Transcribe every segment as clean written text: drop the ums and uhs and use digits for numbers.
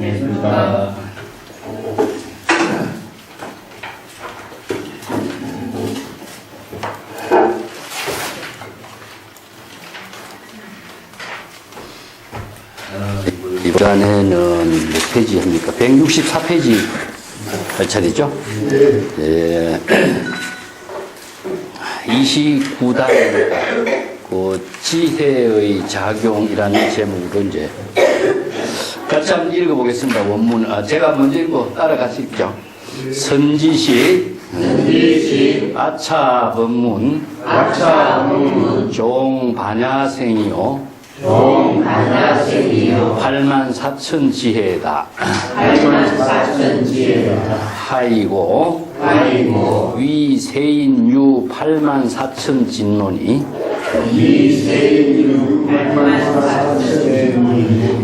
안녕하십니까. 이번에는 몇 페이지 합니까? 164페이지 할 차례죠? 예. 29단 그 지혜의 작용이라는 제목으로 이제 같이 한번 읽어보겠습니다. 원문. 제가 먼저 읽고 따라가실게요. 선지시 아차 법문 종반야생이요 84,000 지혜다. 하이고 위세인유 84,000 진론이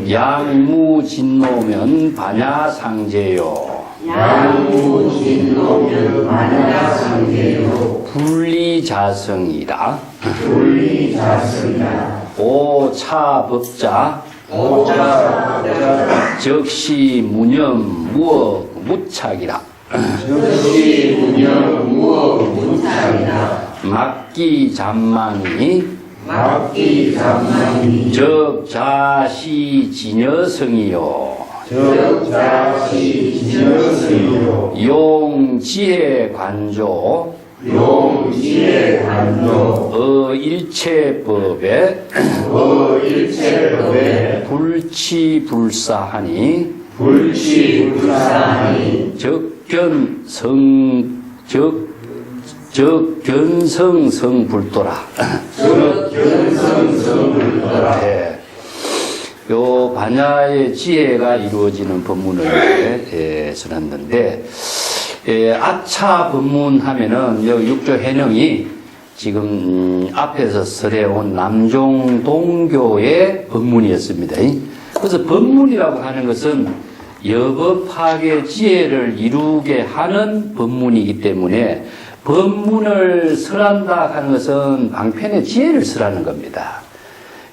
양무진노면 반야상제요 분리자성이다. 오차법자 적시 무념 무억 무착이라. 막기 잠망이 적자시 진여성이요 용지혜 관조 일체법에 불치불사하니 적견성성불도라. 네. 요 반야의 지혜가 이루어지는 법문을 전했는데, 아차 법문 하면은 여기 육조 해명이 지금 앞에서 설해온 남종동교의 법문이었습니다. 그래서 법문이라고 하는 것은 여법학의 지혜를 이루게 하는 법문이기 때문에 법문을 설한다 하는 것은 방편의 지혜를 설하는 겁니다.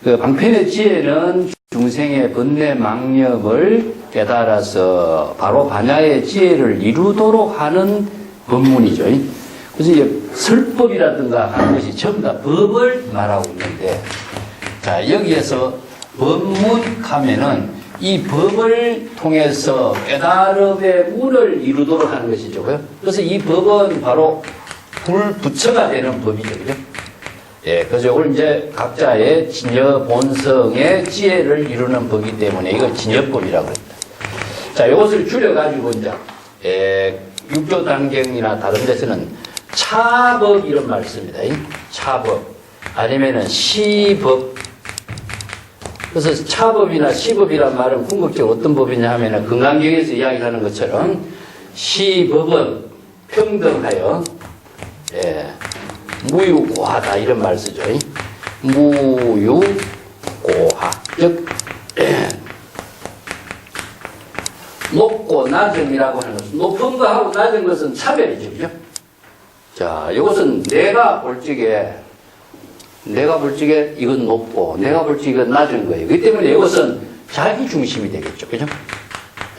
그 방편의 지혜는 중생의 번뇌 망념을 깨달아서 바로 반야의 지혜를 이루도록 하는 법문이죠. 그래서 이제 설법이라든가 하는 것이 전부 다 법을 말하고 있는데, 자, 여기에서 법문하면은 이 법을 통해서 깨달음의 문을 이루도록 하는 것이죠. 그래서 이 법은 바로 불부처가 되는 법이죠. 그죠? 예, 그래서 이걸 이제 각자의 진여 본성의 지혜를 이루는 법이기 때문에 이걸 진여법이라고 합니다. 자, 이것을 줄여가지고 이제, 육조 단경이나 다른 데서는 차법 이런 말을 씁니다. 차법. 아니면은 시법. 그래서 차법이나 시법이란 말은 궁극적으로 어떤 법이냐 하면은 금강경에서 이야기하는 것처럼 시법은 평등하여, 무유고하다 이런 말 쓰죠. 무유고하. 즉, 높고 낮음이라고 하는 것은, 높은 거하고 낮은 것은 차별이죠. 그죠? 자, 이것은 내가 볼 적에 이건 높고, 내가 볼 적에 이건 낮은 거예요. 그렇기 때문에 이것은 자기 중심이 되겠죠. 그죠?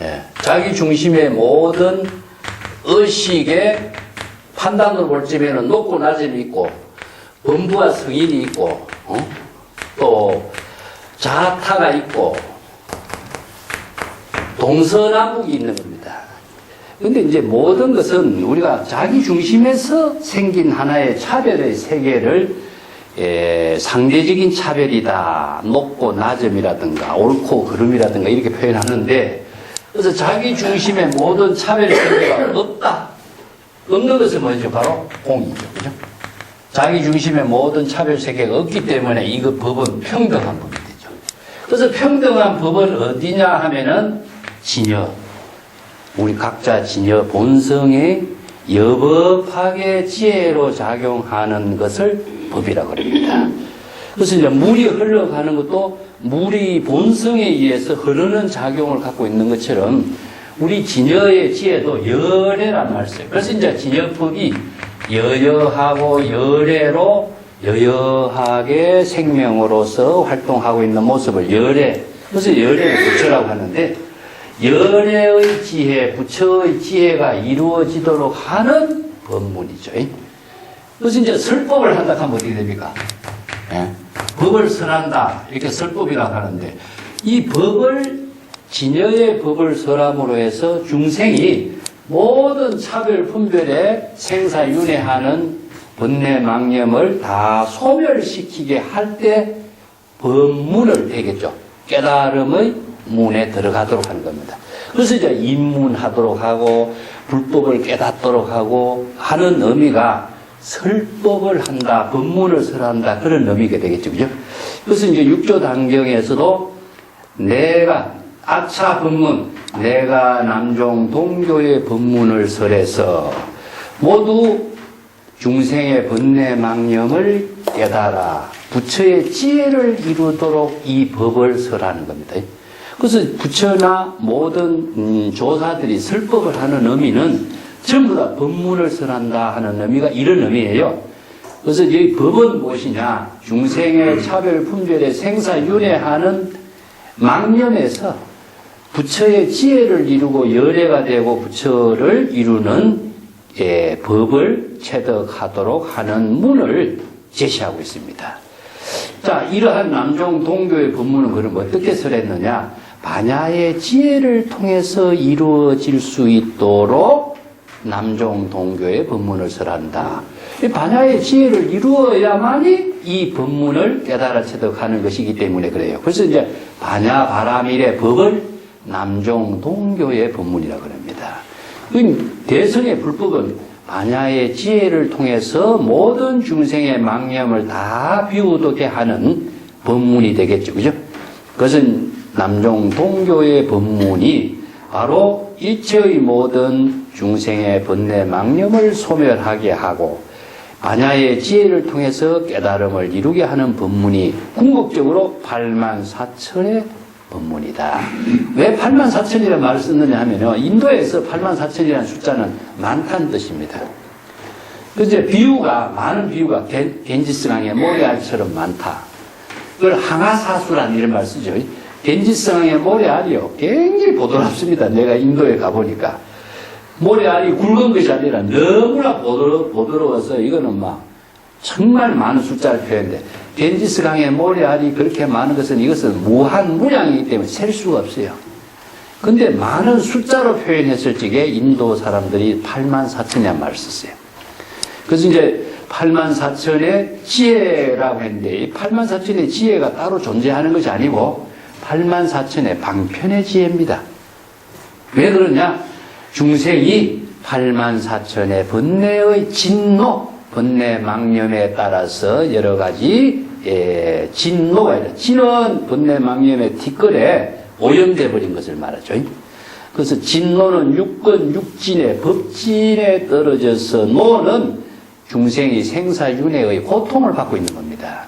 예. 자기 중심의 모든 의식의 판단으로 볼 적에는 높고 낮음이 있고, 범부와 성인이 있고, 또 자타가 있고, 동서남북이 있는 겁니다. 근데 이제 모든 것은 우리가 자기 중심에서 생긴 하나의 차별의 세계를 상대적인 차별이다. 높고 낮음이라든가 옳고 그름이라든가 이렇게 표현하는데, 그래서 자기 중심의 모든 차별의 세계가 없다. 없는 것은 뭐죠? 바로 공이죠. 그죠? 자기 중심의 모든 차별 세계가 없기 때문에 이거 법은 평등한 법이 되죠. 그래서 평등한 법은 어디냐 하면은 진여. 우리 각자 진여 본성의 여법학의 지혜로 작용하는 것을 법이라고 합니다. 그래서 이제 물이 흘러가는 것도 물이 본성에 의해서 흐르는 작용을 갖고 있는 것처럼 우리 진여의 지혜도 열애란 말을 써요. 그래서 이제 진여법이 여여하고 열애로 여여하게 생명으로서 활동하고 있는 모습을 열애, 그래서 열애를 부처라고 하는데, 연애의 지혜, 부처의 지혜가 이루어지도록 하는 법문이죠. 그래서 이제 설법을 한다 하면 어떻게 됩니까? 예? 법을 설한다. 이렇게 설법이라고 하는데, 이 법을, 진여의 법을 설함으로 해서 중생이 모든 차별, 분별에 생사윤회하는 번뇌망념을 다 소멸시키게 할 때 법문을 되겠죠. 깨달음의 문에 들어가도록 하는 겁니다. 그래서 이제 입문하도록 하고 불법을 깨닫도록 하고 하는 의미가 설법을 한다, 법문을 설한다, 그런 의미가 되겠죠. 그죠? 그래서 이제 육조 단경에서도 내가 아차 법문, 내가 남종 동교의 법문을 설해서 모두 중생의 번뇌망념을 깨달아 부처의 지혜를 이루도록 이 법을 설하는 겁니다. 그래서 부처나 모든 조사들이 설법을 하는 의미는 전부 다 법문을 설한다 하는 의미가 이런 의미예요. 그래서 이 법은 무엇이냐? 중생의 차별 분별에 생사윤회하는 망념에서 부처의 지혜를 이루고 열애가 되고 부처를 이루는 법을 체득하도록 하는 문을 제시하고 있습니다. 자, 이러한 남종 동교의 법문은 그럼 어떻게 설했느냐? 반야의 지혜를 통해서 이루어질 수 있도록 남종 동교의 법문을 설한다. 이 반야의 지혜를 이루어야만이 이 법문을 깨달아 체득하는 것이기 때문에 그래요. 그래서 이제 반야 바라밀의 법을 남종 동교의 법문이라고 합니다. 대성의 불법은 반야의 지혜를 통해서 모든 중생의 망념을 다 비우도록 하는 법문이 되겠죠. 그죠? 그것은 남종 동교의 법문이 바로 일체의 모든 중생의 번뇌 망념을 소멸하게 하고 반야의 지혜를 통해서 깨달음을 이루게 하는 법문이 궁극적으로 84,000의 법문이다. 왜 84,000이라는 말을 썼느냐 하면요, 인도에서 84,000이라는 숫자는 많다는 뜻입니다. 그래서 비유가, 많은 비유가 겐지스강의 모래알처럼 많다. 그걸 항아사수라는 이런 말을 쓰죠. 겐지스강의 모래알이요, 굉장히 보드랍습니다. 내가 인도에 가보니까. 모래알이 굵은 것이 아니라 너무나 보드러워서 이거는 막 정말 많은 숫자를 표현돼. 겐지스강의 모래알이 그렇게 많은 것은 이것은 무한 무량이기 때문에 셀 수가 없어요. 근데 많은 숫자로 표현했을 적에 인도 사람들이 84,000이라는 말을 썼어요. 그래서 이제 84,000의 지혜라고 했는데 이 84,000의 지혜가 따로 존재하는 것이 아니고 84,000의 방편의 지혜입니다. 왜 그러냐? 중생이 84,000의 번뇌의 진노, 번뇌 망념에 따라서 여러 가지 진노가 있다. 진은 번뇌 망념의 뒷걸에 오염돼 버린 것을 말하죠. 그래서 진노는 육근, 육진의 법진에 떨어져서 노는 중생이 생사윤회의 고통을 받고 있는 겁니다.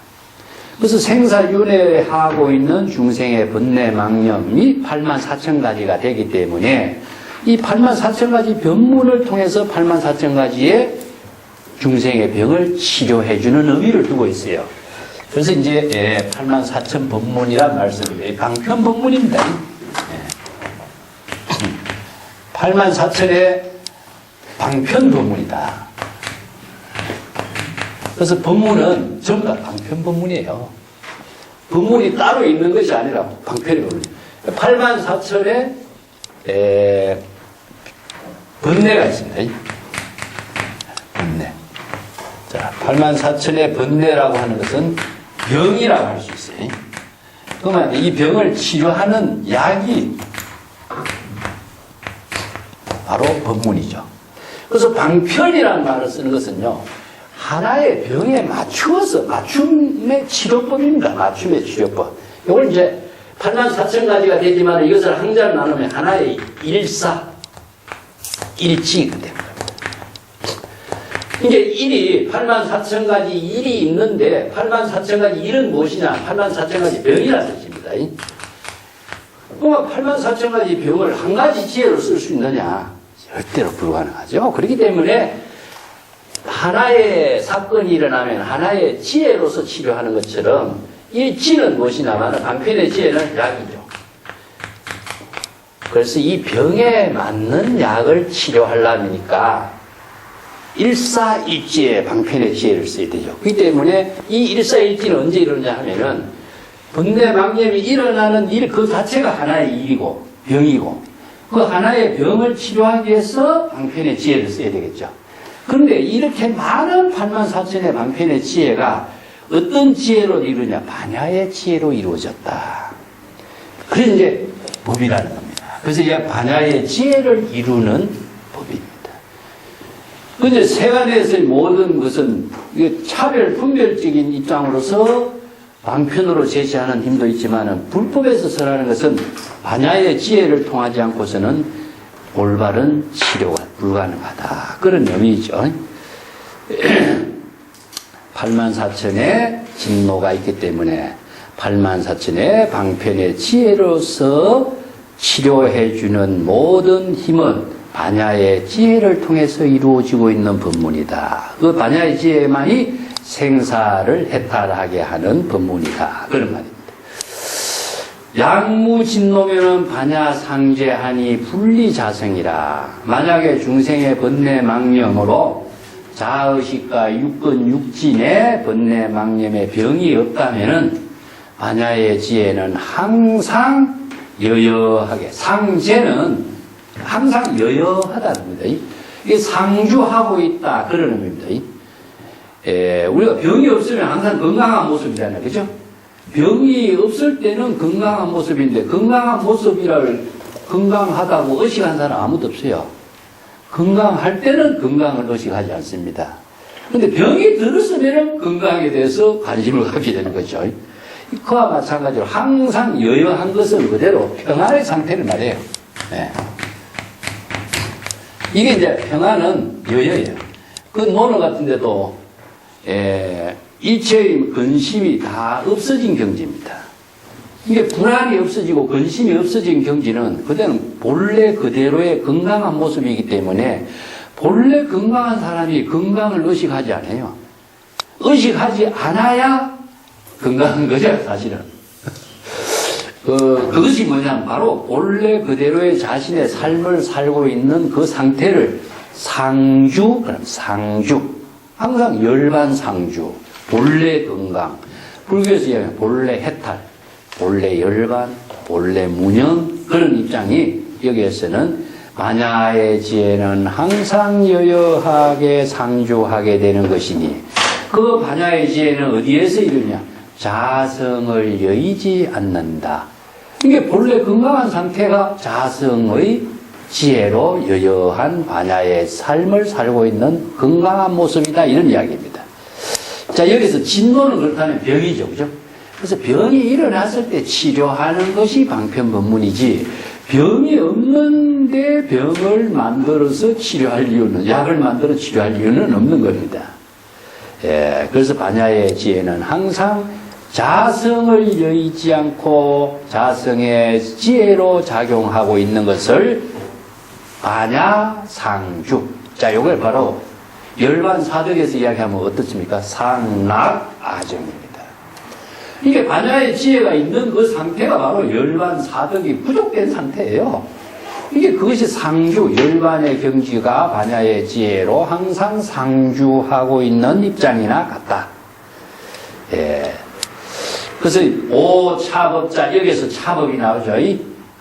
그래서 생사윤회하고 있는 중생의 번뇌 망념이 84,000가지가 되기 때문에 이 84,000가지 병문을 통해서 84,000가지의 중생의 병을 치료해주는 의미를 두고 있어요. 그래서 이제 84,000 법문이란 말씀이에요. 방편 법문입니다. 84,000의 방편 법문이다. 그래서 법문은 전부 다 방편 법문이에요. 법문이 따로 있는 것이 아니라 방편의 법문. 84,000의 번뇌가 있습니다. 번뇌. 자, 84,000의 번뇌라고 하는 것은 병이라고 할 수 있어요. 그러면 이 병을 치료하는 약이 바로 법문이죠. 그래서 방편이라는 말을 쓰는 것은요, 하나의 병에 맞추어서, 맞춤의 치료법입니다. 맞춤의 치료법. 이걸 이제 84,000가지가 되지만 이것을 항자를 나누면 하나의 일사, 일치가 됩니다. 이제 일이 84,000가지 일이 있는데 84,000가지 일은 무엇이냐? 84,000가지 병이라는 뜻입니다. 그럼 84,000가지 병을 한 가지 지혜로 쓸 수 있느냐? 절대로 불가능하죠. 그렇기 때문에 하나의 사건이 일어나면 하나의 지혜로서 치료하는 것처럼 이 지는 무엇이냐면 방편의 지혜는 약이죠. 그래서 이 병에 맞는 약을 치료하려니까 일사일지의 방편의 지혜를 써야 되죠. 그렇기 때문에 이 일사일지는 언제 일어나냐 하면은 번뇌망념이 일어나는 일 그 자체가 하나의 일이고 병이고 그 하나의 병을 치료하기 위해서 방편의 지혜를 써야 되겠죠. 그런데 이렇게 많은 84,000의 방편의 지혜가 어떤 지혜로 이루냐? 반야의 지혜로 이루어졌다. 그래서 이제 법이라는 겁니다. 그래서 이 반야의 지혜를 이루는 법입니다. 근데 세간에서의 모든 것은 차별, 분별적인 입장으로서 방편으로 제시하는 힘도 있지만 불법에서 설하는 것은 반야의 지혜를 통하지 않고서는 올바른 치료가 불가능하다. 그런 의미죠. 84,000의 진노가 있기 때문에 84,000의 방편의 지혜로서 치료해주는 모든 힘은 반야의 지혜를 통해서 이루어지고 있는 법문이다. 그 반야의 지혜만이 생사를 해탈하게 하는 법문이다. 그런 말입니다. 양무진노면은 반야상제하니 분리자성이라. 만약에 중생의 번뇌망념으로 자의식과 육근 육진의 번뇌망념의 병이 없다면은 반야의 지혜는 항상 여여하게, 상제는 항상 여여하다는 겁니다. 이게 상주하고 있다. 그런 의미입니다. 우리가 병이 없으면 항상 건강한 모습이잖아요. 그죠? 병이 없을 때는 건강한 모습인데, 건강한 모습이랄 건강하다고 의식한 사람 아무도 없어요. 건강할 때는 건강을 의식하지 않습니다. 근데 병이 들었으면 건강에 대해서 관심을 갖게 되는 거죠. 그와 마찬가지로 항상 여여한 것은 그대로 평안의 상태를 말해요. 네. 이게 이제 평안은 여여예요. 그 논어 같은 데도 일체의 근심이 다 없어진 경지입니다. 이게 불안이 없어지고 근심이 없어진 경지는 그때는 본래 그대로의 건강한 모습이기 때문에 본래 건강한 사람이 건강을 의식하지 않아요. 의식하지 않아야 건강한 거죠, 사실은. 그것이 뭐냐면 바로 본래 그대로의 자신의 삶을 살고 있는 그 상태를 상주, 그럼 상주. 항상 열반상주. 본래 건강. 불교에서 얘기하면 본래 해탈, 본래 열반, 본래 무념. 그런 입장이 여기에서는 반야의 지혜는 항상 여여하게 상주하게 되는 것이니 그 반야의 지혜는 어디에서 이루냐? 자성을 여의지 않는다. 이게 본래 건강한 상태가 자성의 지혜로 여여한 반야의 삶을 살고 있는 건강한 모습이다. 이런 이야기입니다. 자, 여기서 진노는 그렇다면 병이죠. 그죠? 그래서 병이 일어났을 때 치료하는 것이 방편법문이지 병이 없는데 병을 만들어서 치료할 이유는, 약을 만들어 치료할 이유는 없는 겁니다. 그래서 반야의 지혜는 항상 자성을 여의지 않고 자성의 지혜로 작용하고 있는 것을 반야상주. 자, 이걸 바로 열반사덕에서 이야기하면 어떻습니까? 상락아정입니다. 이게 반야의 지혜가 있는 그 상태가 바로 열반사덕이 부족된 상태예요. 이게 그것이 상주, 열반의 경지가 반야의 지혜로 항상 상주하고 있는 입장이나 같다. 그래서 오차법자, 여기서 차법이 나오죠.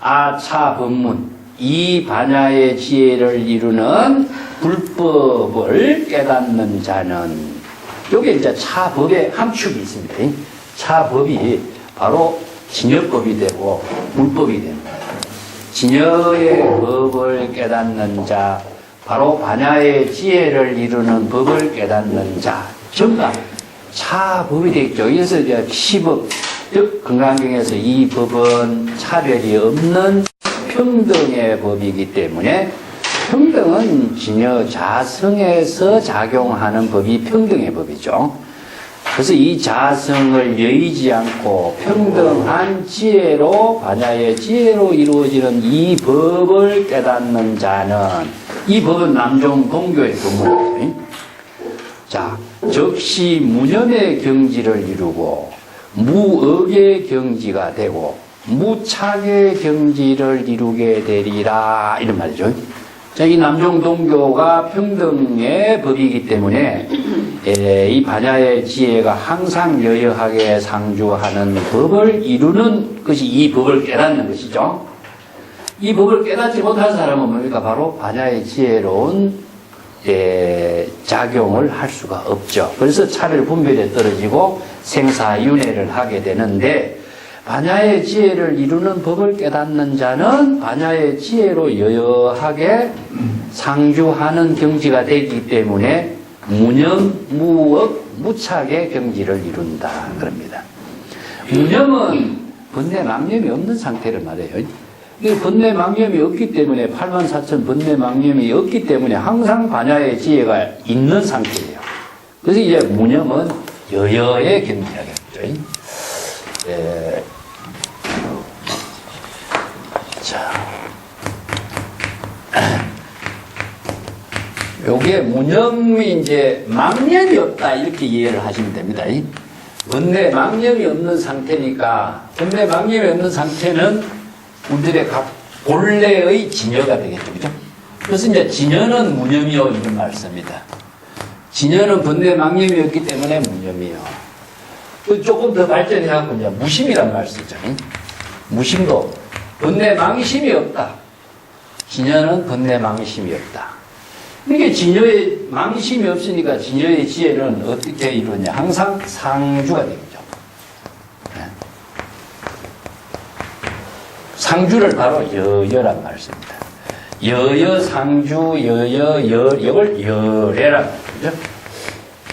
아차법문, 이 반야의 지혜를 이루는 불법을 깨닫는 자는, 여기 이제 차법의 함축이 있습니다. 차법이 바로 진여법이 되고 불법이 됩니다. 진여의 법을 깨닫는 자, 바로 반야의 지혜를 이루는 법을 깨닫는 자, 전부 다 차법이 되겠죠. 그래서 이제 시법, 즉 건강경에서 이 법은 차별이 없는 평등의 법이기 때문에 평등은 진여 자성에서 작용하는 법이 평등의 법이죠. 그래서 이 자성을 여의지 않고 평등한 지혜로, 반야의 지혜로 이루어지는 이 법을 깨닫는 자는, 이 법은 남종 동교의 법문이에요. 자, 적시 무념의 경지를 이루고 무억의 경지가 되고 무착의 경지를 이루게 되리라 이런 말이죠. 자, 이 남종동교가 평등의 법이기 때문에 이 반야의 지혜가 항상 여여하게 상주하는 법을 이루는 것이 이 법을 깨닫는 것이죠. 이 법을 깨닫지 못한 사람은 뭡니까? 바로 반야의 지혜로운 작용을 할 수가 없죠. 그래서 차별 분별에 떨어지고 생사윤회를 하게 되는데, 반야의 지혜를 이루는 법을 깨닫는 자는 반야의 지혜로 여여하게 상주하는 경지가 되기 때문에 무념, 무억, 무착의 경지를 이룬다 그럽니다. 무념은 번뇌 망념이 없는 상태를 말해요. 번뇌 망념이 없기 때문에 84,000 번뇌 망념이 없기 때문에 항상 반야의 지혜가 있는 상태예요. 그래서 이제 무념은 여여의 경지라겠죠. 자, 요게 무념이 이제 망념이 없다 이렇게 이해를 하시면 됩니다. 번뇌 망념이 없는 상태니까, 번뇌 망념이 없는 상태는 우리들의 각 본래의 진여가 되겠죠, 그죠? 그래서 이제 진여는 무념이요 이런 말씀입니다. 진여는 번뇌 망념이 없기 때문에 무념이요. 조금 더 발전해갖고 이제 무심이란 말 쓰죠. 무심도 번뇌 망심이 없다. 진여는 번뇌 망심이 없다. 이게 진여의 망심이 없으니까 진여의 지혜는 어떻게 이루냐? 항상 상주가 되겠죠. 상주를 바로 여여란 말씀입니다. 여여 상주 여여 이걸 여래란 말이죠.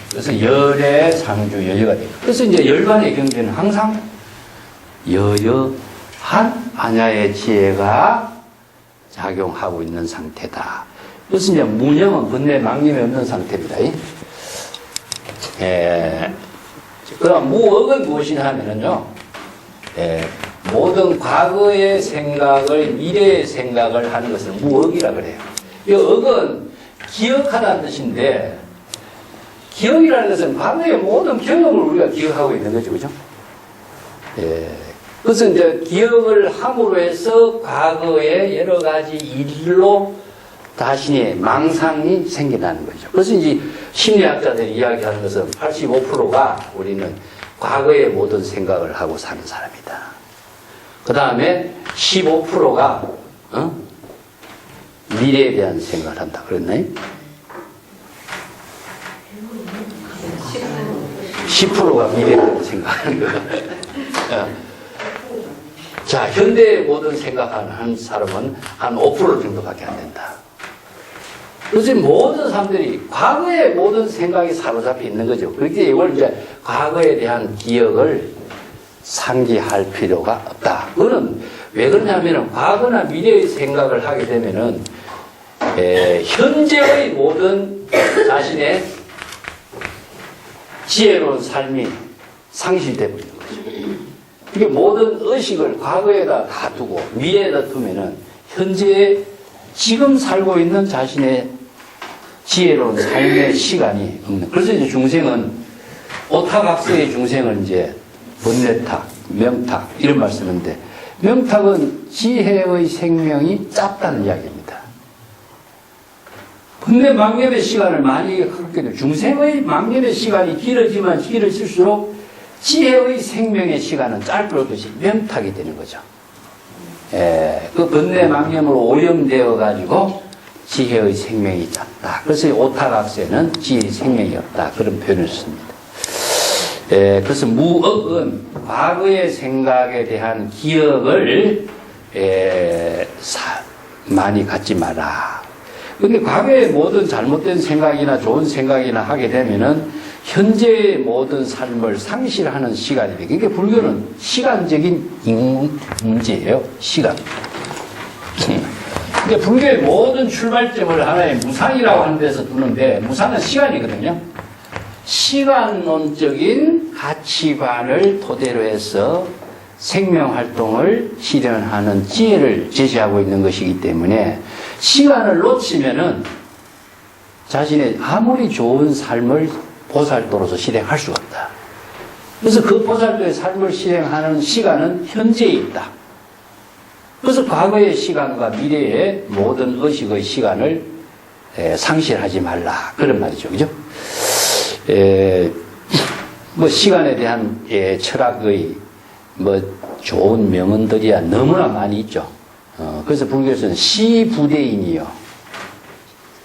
그래서 열의 상주 여여가 돼요. 그래서 이제 열반의 경지는 항상 여여한 반야의 지혜가 작용하고 있는 상태다. 그래서 이제 무념은 번뇌 망념이 없는 상태입니다. 그럼 무억은 무엇이냐 하면은요, 모든 과거의 생각을 미래의 생각을 하는 것을 무억이라 그래요. 이 억은 기억하다는 뜻인데, 기억이라는 것은 과거의 모든 경험을 우리가 기억하고 있는 거죠, 그죠? 그래서 이제 기억을 함으로 해서 과거의 여러 가지 일로 자신의 망상이 생겨나는 거죠. 그래서 이제 심리학자들이 이야기하는 것은 85%가 우리는 과거의 모든 생각을 하고 사는 사람이다. 그 다음에 15%가 미래에 대한 생각을 한다. 그랬나요? 10%가 미래에 대한 생각하는 거예요. 자, 현대의 모든 생각하는 사람은 한 5% 정도밖에 안 된다. 그래서 모든 사람들이 과거의 모든 생각이 사로잡혀 있는 거죠. 그렇게 이걸 이제 과거에 대한 기억을 상기할 필요가 없다. 그거는 왜 그러냐면은 과거나 미래의 생각을 하게 되면은 현재의 모든 자신의 지혜로운 삶이 상실되고 있는 거죠. 이게 모든 의식을 과거에다 다 두고 미래에다 두면은 현재의 지금 살고 있는 자신의 지혜로운 삶의 시간이 없는. 그래서 이제 중생은 오타각세의 중생은 이제 번뇌탁, 명탁 이런 말 쓰는데, 명탁은 지혜의 생명이 짧다는 이야기입니다. 번뇌 망념의 시간을 많이 갖게 되면 중생의 망념의 시간이 길어지면 길어질수록 지혜의 생명의 시간은 짧을 것이 명탁이 되는 거죠. 그 번뇌 망념으로 오염되어 가지고 지혜의 생명이 짧다. 그래서 오타각세는 지혜의 생명이 없다. 그런 표현을 씁니다. 그래서 무억은 과거의 생각에 대한 기억을 많이 갖지 마라. 근데 과거의 모든 잘못된 생각이나 좋은 생각이나 하게 되면은 현재의 모든 삶을 상실하는 시간이에요. 그러니까 불교는 시간적인 문제예요. 시간. 그러니까 불교의 모든 출발점을 하나의 무상이라고 하는 데서 두는데, 무상은 시간이거든요. 시간론적인 가치관을 토대로 해서 생명활동을 실현하는 지혜를 제시하고 있는 것이기 때문에 시간을 놓치면은 자신의 아무리 좋은 삶을 보살도로서 실행할 수가 없다. 그래서 그 보살도의 삶을 실행하는 시간은 현재에 있다. 그래서 과거의 시간과 미래의 모든 의식의 시간을 상실하지 말라. 그런 말이죠. 그죠? 뭐 시간에 대한 철학의 뭐 좋은 명언들이야 너무나 많이 있죠. 그래서 불교에서는 시부대인이요.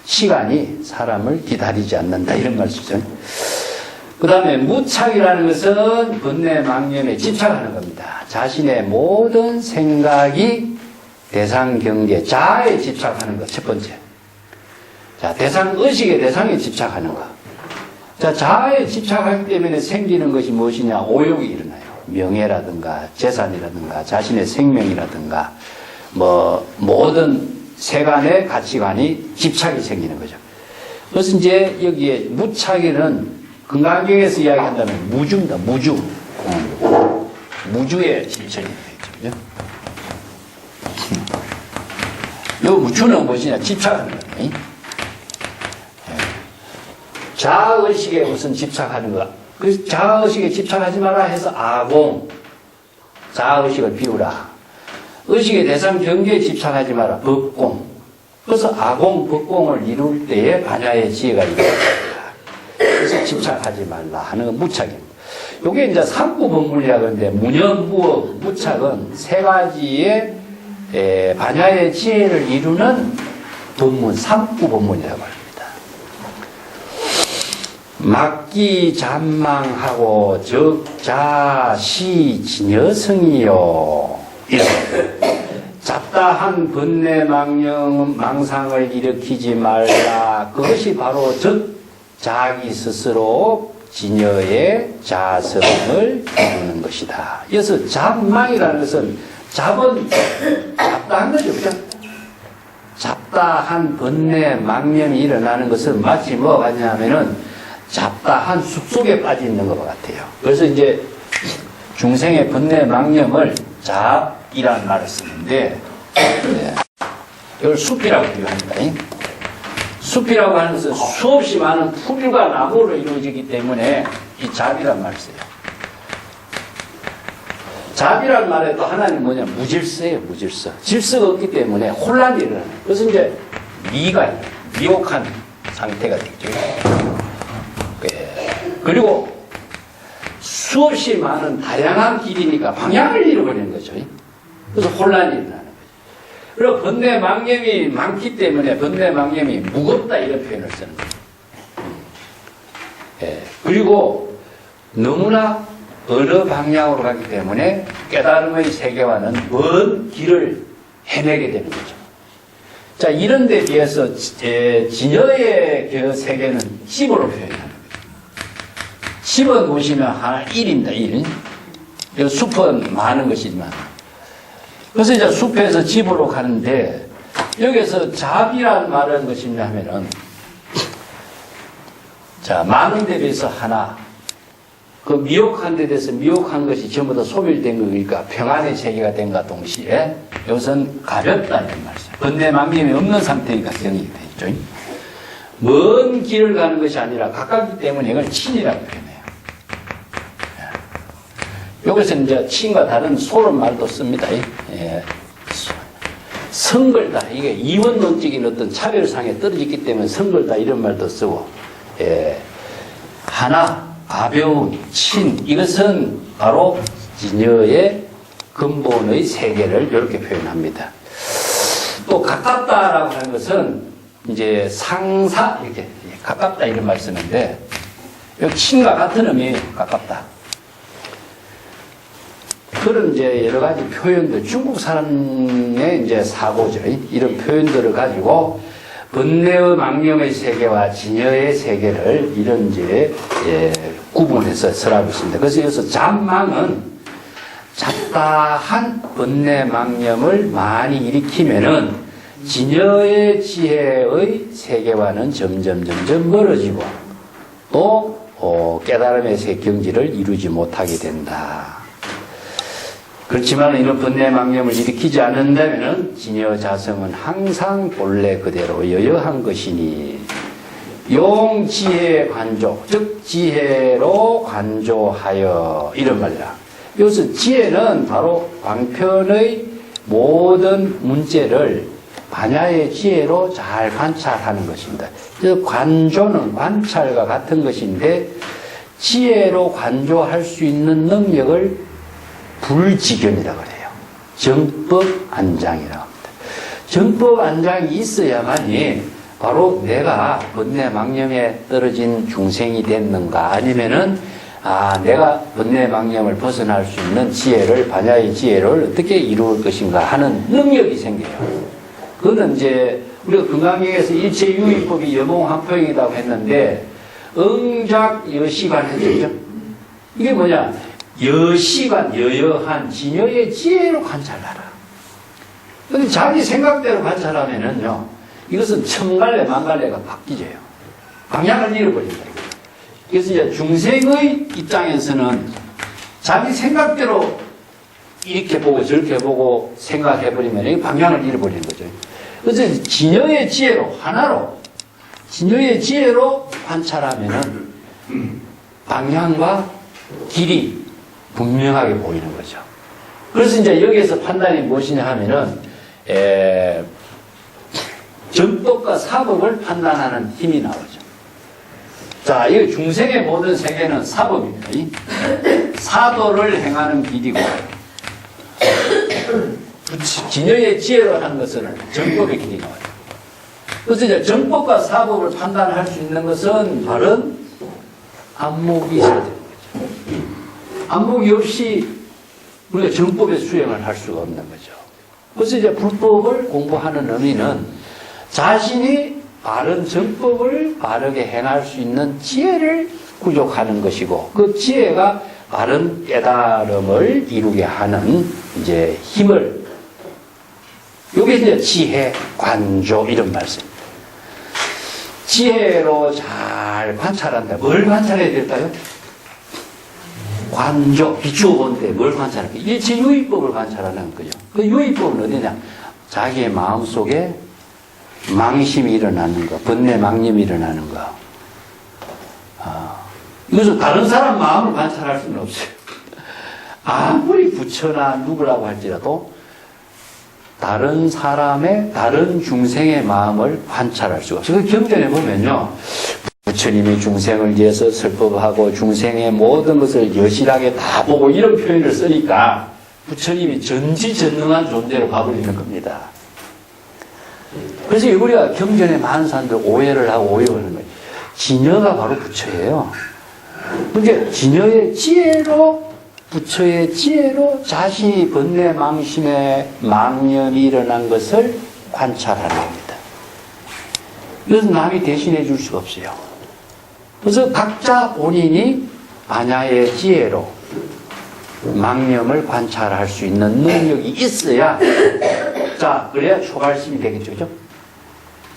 시간이 사람을 기다리지 않는다. 이런 말씀이죠. 그 다음에 무착이라는 것은 번뇌 망념에 집착하는 겁니다. 자신의 모든 생각이 대상 경계, 자아에 집착하는 것, 첫 번째. 자, 대상, 의식의 대상에 집착하는 것. 자, 자아에 집착하기 때문에 생기는 것이 무엇이냐? 오욕이 일어나요. 명예라든가, 재산이라든가, 자신의 생명이라든가, 뭐, 모든 세간의 가치관이 집착이 생기는 거죠. 그래서 이제 여기에 무착에는 금강경에서 이야기한다면 무주입니다. 무주. 무주의 실천이 되겠죠. 이 무주는 무엇이냐? 집착하는 거예요. 자아의식에 우선 집착하는 거. 그래서 자아의식에 집착하지 마라 해서 아공. 자아의식을 비우라. 의식의 대상 경계에 집착하지 마라. 법공. 그래서 아공, 법공을 이룰 때에 반야의 지혜가 있다. 그래서 집착하지 말라 하는 건 무착입니다. 요게 이제 삼구법문이라고 하는데, 무념무업, 무착은 세 가지의 반야의 지혜를 이루는 법문, 삼구법문이라고 합니다. 막기 잔망하고 적자시 진여성이요. 잡다한 번뇌 망상을 일으키지 말라. 그것이 바로 자기 스스로 진여의 자성을 이루는 것이다. 그래서 잡망이라는 것은 잡다한 거죠. 그죠? 잡다한 번뇌 망념이 일어나는 것은 마치 뭐가 같냐면은 잡다한 숲속에 빠져 있는 것 같아요. 그래서 이제 중생의 번뇌 망념을 잡이라는 말을 쓰는데, 이걸 숲이라고 비유합니다. 숲이라고 하는 것은 수없이 많은 풀과 나무로 이루어지기 때문에 이 잡이란 말을 써요. 잡이란 말에 또 하나는 뭐냐? 무질서예요, 무질서. 질서가 없기 때문에 혼란이 일어나요. 그래서 이제 미혹한 상태가 되죠. 그리고 수없이 많은 다양한 길이니까 방향을 잃어버리는 거죠. 그래서 혼란이 일어나는 거죠. 그리고 번뇌 망념이 많기 때문에 번뇌 망념이 무겁다 이런 표현을 쓰는 거예요. 그리고 너무나 어느 방향으로 가기 때문에 깨달음의 세계와는 먼 길을 헤매게 되는 거죠. 자, 이런 데 비해서 진여의 그 세계는 집으로 표현합니다. 집은 보시면 하나 1입니다. 1. 숲은 많은 것이지만. 그래서 이제 숲에서 집으로 가는데 여기서 잡이라는 말은 것이냐 하면은 자, 많은 데 비해서 하나 그 미혹한 데 대해서 미혹한 것이 전부 다 소멸된 거니까 평안의 세계가 된과 동시에 이것은 가볍다 이런 말이죠. 번뇌 망념이 없는 상태니까 정의가 되죠. 먼 길을 가는 것이 아니라 가깝기 때문에 이걸 친이라고 표현해요. 여기서 이제 친과 다른 소런 말도 씁니다. 성걸다. 이게 이원론적인 어떤 차별상에 떨어졌기 때문에 성걸다 이런 말도 쓰고, 하나, 가벼운, 친. 이것은 바로 진여의 근본의 세계를 이렇게 표현합니다. 또 가깝다라고 하는 것은 이제 상사, 이렇게 가깝다 이런 말 쓰는데, 여기 친과 같은 의미예요. 가깝다. 그런 이제 여러 가지 표현들, 중국 사람의 이제 사고죠. 이런 표현들을 가지고 번뇌의 망념의 세계와 진여의 세계를 이런 이제 구분해서 설하고 있습니다. 그래서 여기서 잡망은 잡다한 번뇌 망념을 많이 일으키면은 진여의 지혜의 세계와는 점점 멀어지고 또 깨달음의 새 경지를 이루지 못하게 된다. 그렇지만 이런 번뇌 망념을 일으키지 않는다면 진여 자성은 항상 본래 그대로 여여한 것이니 용지혜 관조, 즉 지혜로 관조하여 이런 말이라. 여기서 지혜는 바로 광편의 모든 문제를 반야의 지혜로 잘 관찰하는 것입니다. 그래서 관조는 관찰과 같은 것인데 지혜로 관조할 수 있는 능력을 불지견이라고 그래요. 정법안장이라고 합니다. 정법안장이 있어야만이 바로 내가 번뇌망념에 떨어진 중생이 됐는가 아니면은 내가 번뇌망념을 벗어날 수 있는 지혜를 반야의 지혜를 어떻게 이룰 것인가 하는 능력이 생겨요. 그거는 이제 우리가 금강경에서 일체유의법이 여몽한표이라고 했는데 응작 여시관 해줬죠. 이게 뭐냐? 여시관 여여한 진여의 지혜로 관찰하라. 근데 자기 생각대로 관찰하면은요, 이것은 천갈래 만갈래가 바뀌져요. 방향을 잃어버린다. 그래서 이제 중생의 입장에서는 자기 생각대로 이렇게 보고 저렇게 보고 생각해버리면 방향을 잃어버리는 거죠. 그래서 진여의 지혜로, 하나로, 진여의 지혜로 관찰하면은 방향과 길이 분명하게 보이는 거죠. 그래서 이제 여기에서 판단이 무엇이냐 하면은, 정법과 사법을 판단하는 힘이 나오죠. 자, 이 중생의 모든 세계는 사법입니다. 사도를 행하는 길이고, 진여의 지혜로 하는 것은 정법의 길이 나와요. 그래서 이제 정법과 사법을 판단할 수 있는 것은 바른 안목이 있어야 되는 거죠. 안목이 없이 우리가 정법의 수행을 할 수가 없는 거죠. 그래서 이제 불법을 공부하는 의미는 자신이 바른 정법을 바르게 행할 수 있는 지혜를 구족하는 것이고, 그 지혜가 바른 깨달음을 이루게 하는 이제 힘을, 요게 이제 지혜, 관조 이런 말씀입니다. 지혜로 잘 관찰한다. 뭘 관찰해야 될까요? 관조, 비추어 본 때 뭘 관찰할까요? 일체 유의법을 관찰하는 거죠. 그 유의법은 어디냐? 자기의 마음속에 망심이 일어나는 거, 번뇌 망념이 일어나는 거. 이것은 다른 사람 마음을 관찰할 수는 없어요. 아무리 부처나 누구라고 할지라도 다른 사람의, 다른 중생의 마음을 관찰할 수가 없어요. 그 경전에 보면요, 부처님이 중생을 위해서 설법하고 중생의 모든 것을 여실하게 다 보고 이런 표현을 쓰니까 부처님이 전지전능한 존재로 가버리는 겁니다. 그래서 우리가 경전에 많은 사람들 오해를 하고 오해하는 거예요. 진여가 바로 부처예요. 그러니까 진여의 지혜로, 부처의 지혜로 자신이 번뇌 망심에 망념이 일어난 것을 관찰하는 겁니다. 그래서 남이 대신해 줄 수가 없어요. 그래서 각자 본인이 반야의 지혜로 망념을 관찰할 수 있는 능력이 있어야, 자, 그래야 초발심이 되겠죠. 그죠?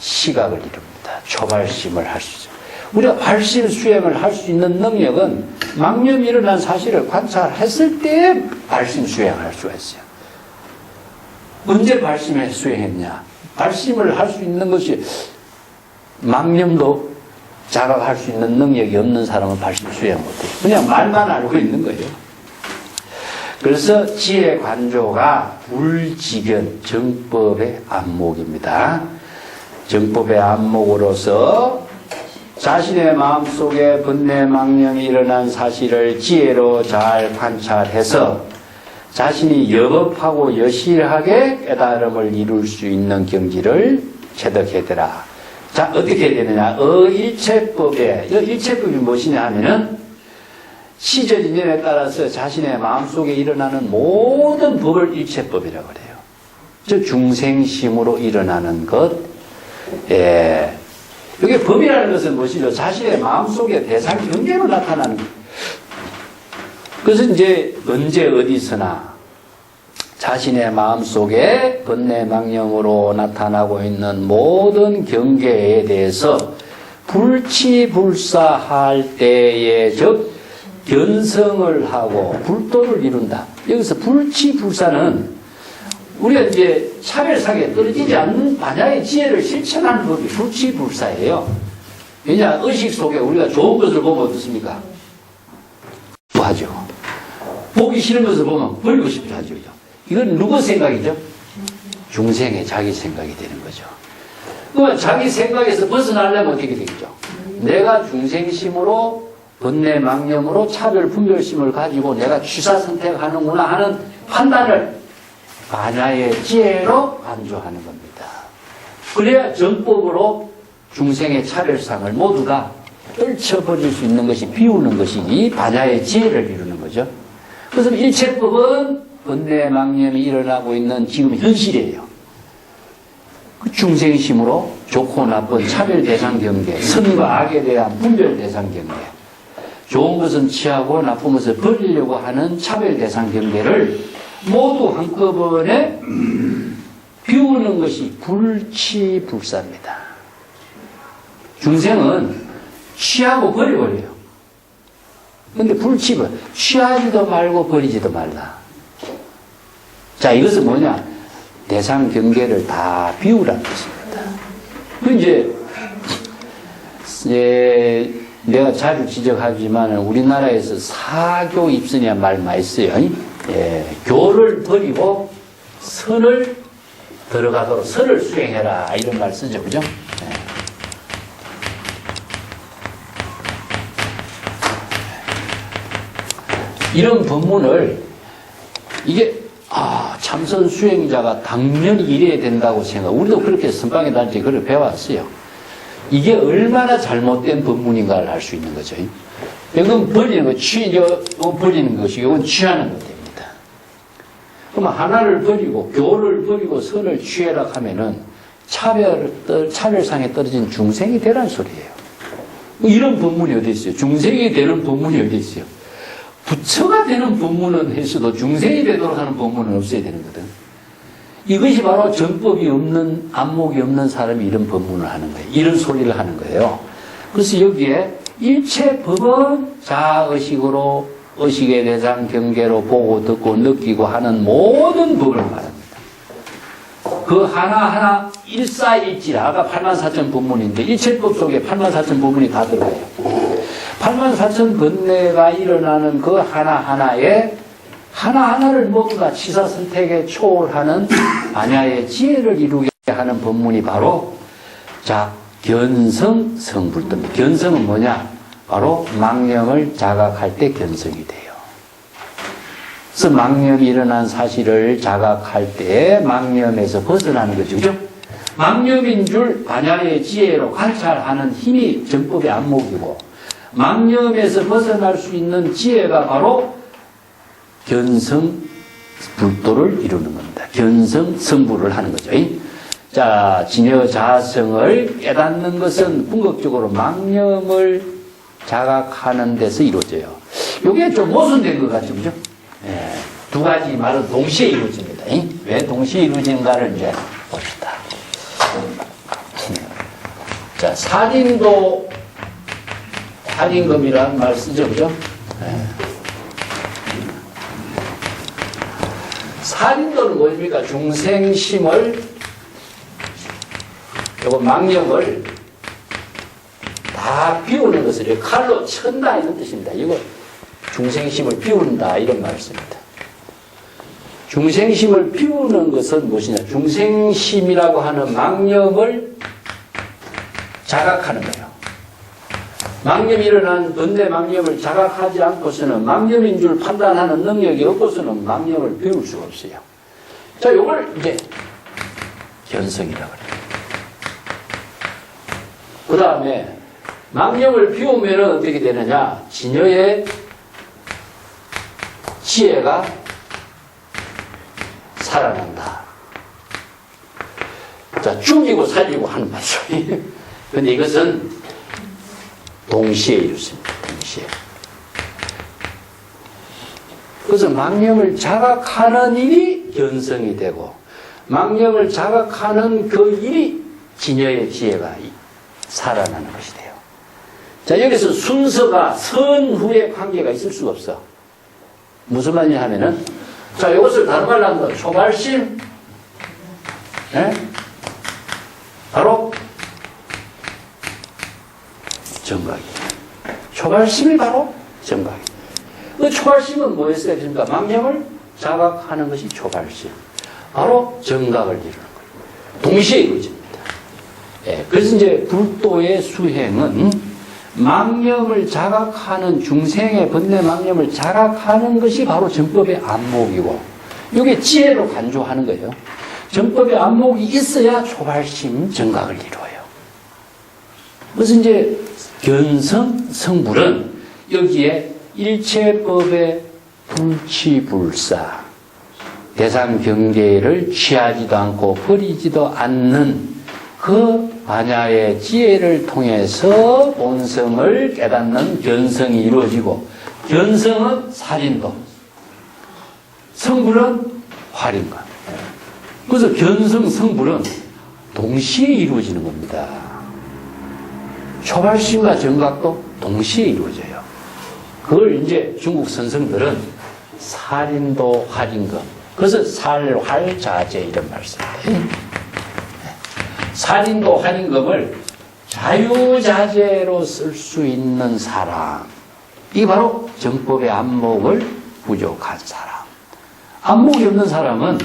시각을 이룹니다. 초발심을 할 수 있어요. 우리가 발심 수행을 할 수 있는 능력은 망념이 일어난 사실을 관찰했을 때 발심 수행할 수가 있어요. 언제 발심에 수행했냐? 발심을 할 수 있는 것이 망념도 자각할 수 있는 능력이 없는 사람은 발심 수행 못해요. 그냥 말만 알고 있는 거예요. 그래서 지혜 관조가 불지견, 정법의 안목입니다. 정법의 안목으로서 자신의 마음속에 번뇌 망념이 일어난 사실을 지혜로 잘 관찰해서 자신이 여법하고 여실하게 깨달음을 이룰 수 있는 경지를 체득해더라. 자, 어떻게 해야 되느냐? 일체법에, 일체법이 무엇이냐 하면은 시저진전에 따라서 자신의 마음속에 일어나는 모든 법을 일체법이라고 그래요. 즉 중생심으로 일어나는 것. 여기 법이라는 것은 무엇이죠? 자신의 마음속에 대상 경계로 나타나는 것. 그래서 이제 언제 어디서나 자신의 마음속에 번뇌망념으로 나타나고 있는 모든 경계에 대해서 불치불사할 때에 즉 견성을 하고 불도를 이룬다. 여기서 불치불사는 우리가 이제 차별상에 떨어지지 않는 반야의 지혜를 실천하는 법이 불치불사예요. 왜냐, 의식 속에 우리가 좋은 것을 보면 어떻습니까? 하죠. 보기 싫은 것을 보면 버리고 싶죠 하죠. 이건 누구 생각이죠? 중생의 자기 생각이 되는 거죠. 그러면 자기 생각에서 벗어나려면 어떻게 되겠죠? 내가 중생심으로 번뇌 망념으로 차별 분별심을 가지고 내가 취사 선택하는구나 하는 판단을 반야의 지혜로 안주하는 겁니다. 그래야 정법으로 중생의 차별상을 모두 다 떨쳐버릴 수 있는 것이 비우는 것이 이 반야의 지혜를 이루는 거죠. 그래서 일체법은 번뇌 망념이 일어나고 있는 지금 현실이에요. 그 중생심으로 좋고 나쁜 차별 대상 경계, 선과 악에 대한 분별 대상 경계, 좋은 것은 취하고 나쁜 것을 버리려고 하는 차별 대상 경계를 모두 한꺼번에 비우는 것이 불치불사입니다. 중생은 취하고 버려버려요. 근데 불치불, 취하지도 말고 버리지도 말라. 자, 이것은 뭐냐? 대상 경계를 다 비우라는 것입니다. 그 이제 내가 자주 지적하지만 우리나라에서 사교 입선이야 말 많이 써요. 예, 교를 버리고 선을 들어가도록 선을 수행해라 이런 말 쓰죠, 그죠? 예. 이런 법문을 이게 참선 수행자가 당연히 이래야 된다고 생각. 우리도 그렇게 선방에 다닐 때 그걸 배워왔어요. 이게 얼마나 잘못된 법문인가를 알 수 있는 거죠. 이건 버리는 거, 버리는 것이, 이건 취하는 것 됩니다. 그럼 하나를 버리고, 교를 버리고, 선을 취해라 하면은 차별상에 떨어진 중생이 되란 소리예요. 이런 법문이 어디 있어요? 중생이 되는 법문이 어디 있어요? 부처가 되는 법문은 했어도 중생이 되도록 하는 법문은 없어야 되는 거든. 이것이 바로 정법이 없는, 안목이 없는 사람이 이런 법문을 하는 거예요. 이런 소리를 하는 거예요. 그래서 여기에 일체 법은 자의식으로, 의식의 대상 경계로 보고 듣고 느끼고 하는 모든 법을 말합니다. 그 하나하나 일사일지라, 아까 84,000 법문인데 일체법 속에 84,000 법문이 다 들어가요. 84,000 번뇌가 일어나는 그 하나하나를 모두 다 치사 선택에 초월하는 반야의 지혜를 이루게 하는 법문이 바로 견성 성불도입니다. 견성은 뭐냐? 바로 망념을 자각할 때 견성이 돼요. 그래서 망념이 일어난 사실을 자각할 때 망념에서 벗어나는 거죠. 그죠? 망념인 줄 반야의 지혜로 관찰하는 힘이 정법의 안목이고, 망념에서 벗어날 수 있는 지혜가 바로 견성 불도를 이루는 겁니다. 견성 성불을 하는 거죠. 자, 진여 자성을 깨닫는 것은 궁극적으로 망념을 자각하는 데서 이루어져요. 이게 좀 모순된 것 같죠, 그죠? 예, 두 가지 말은 동시에 이루어집니다. 왜 동시에 이루어지는가를 이제 봅시다. 자, 살인금이라는 말 쓰죠, 그죠? 예. 살인도는 뭡니까? 중생심을, 요거 망념을 다 비우는 것을 칼로 천다 이런 뜻입니다. 이거 중생심을 비운다 이런 말을 씁니다. 중생심을 비우는 것은 무엇이냐? 중생심이라고 하는 망념을 자각하는 거예요. 망념이 일어난 번뇌 망념을 자각하지 않고서는 망념인 줄 판단하는 능력이 없고서는 망념을 비울 수가 없어요. 자, 이걸 이제 견성이라고 그래요. 그 다음에 망념을 비우면 어떻게 되느냐? 진여의 지혜가 살아난다. 자, 죽이고 살리고 하는 말이죠. 그런데 이것은 동시에 이루어집니다. 동시에. 그래서 망념을 자각하는 일이 견성이 되고, 망념을 자각하는 그 일이 진여의 지혜가 살아나는 것이 돼요. 자, 여기서 순서가 선후의 관계가 있을 수가 없어. 무슨 말이냐 하면은, 자, 이것을 다른 말로 하면 초발심, 바로 정각이에요. 초발심이 바로 정각이에요. 그 초발심은 뭐였어요? 그러니까 망념을 자각하는 것이 초발심. 바로 정각을 이루는 거예요. 동시에 이루어집니다. 예, 그래서 이제 불도의 수행은 망념을 자각하는 중생의 번뇌 망념을 자각하는 것이 바로 정법의 안목이고, 이게 지혜로 간주하는 거예요. 정법의 안목이 있어야 초발심 정각을 이루어요. 그래서 이제 견성, 성불은 여기에 일체법의 불치불사, 대상 경계를 취하지도 않고 버리지도 않는 그 반야의 지혜를 통해서 본성을 깨닫는 견성이 이루어지고, 견성은 살인도, 성불은 활인가. 그래서 견성, 성불은 동시에 이루어지는 겁니다. 초발심과 정각도 동시에 이루어져요. 그걸 이제 중국 선성들은 살인도 활인금, 그래서 살활자재 이런 말씀이에요. 살인도 활인금을 자유자재로 쓸 수 있는 사람, 이 바로 정법의 안목을 부족한 사람. 안목이 없는 사람은,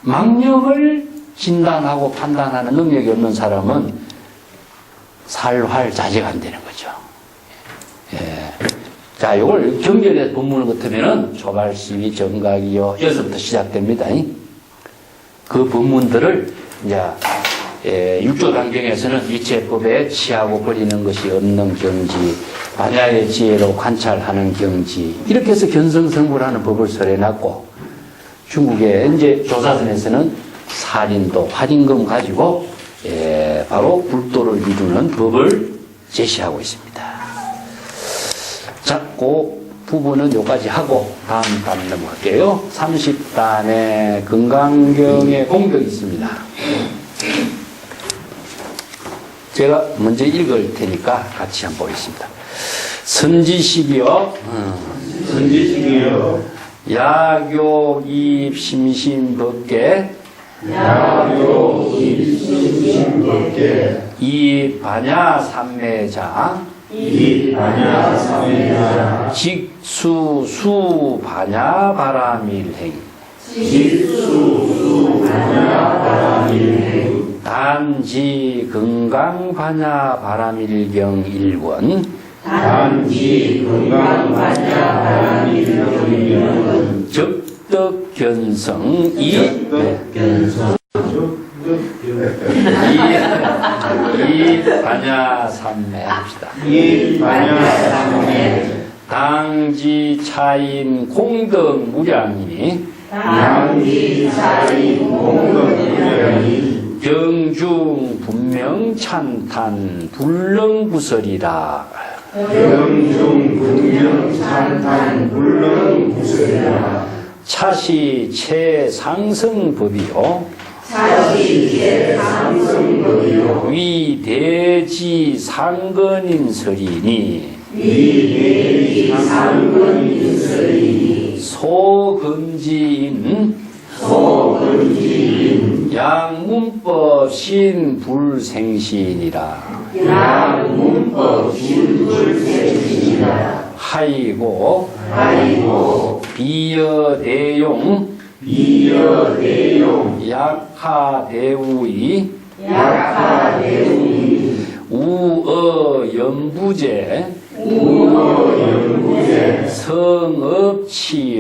망념을 진단하고 판단하는 능력이 없는 사람은 살활자재가 안 되는 거죠. 예. 자, 이걸 경전의 본문을 같으면은 초발심이 정각이요, 여기서부터 시작됩니다. 그 본문들을 이제 육조 단경에서는 이체법에 취하고 버리는 것이 없는 경지, 반야의 지혜로 관찰하는 경지, 이렇게 해서 견성성불하는 법을 설해놨고, 중국의 이제 조사선에서는 살인도, 활인금 가지고 바로 불도를 이루는 법을 제시하고 있습니다. 자, 그 부분은 여기까지 하고 다음 단 넘어갈게요. 30단에 건강경의 공격이 있습니다. 제가 먼저 읽을 테니까 같이 한번 보겠습니다. 선지식이요. 선지식이요. 야교입 심심법계. 야교입 심심법계. 이 반야 삼매자. 이 반야 삼매자. 직수 수 반야 바라밀행. 직수 수 반야 바라밀행. 단지 건강 반야 바라밀경 1권. 단지 건강 반야 바라밀경 1권. 적덕 견성 이 반야 삼매 합시다. 이 반야 삼매. 당지 차인 공덕 무량이니. 당지 차인 공덕 무량이. 경중 분명 찬탄 불렁구설이라. 경중 분명 찬탄 불렁구설이라. 차시 최상승법이요. 차시 최상승법이요. 위대지 상근인설이니. 위대지 상근인설이니. 소금지인 양문법 신불생신이라. 양문법 신불생신이라. 하이고 비여대용 약하대우이 우어연부제 성업치라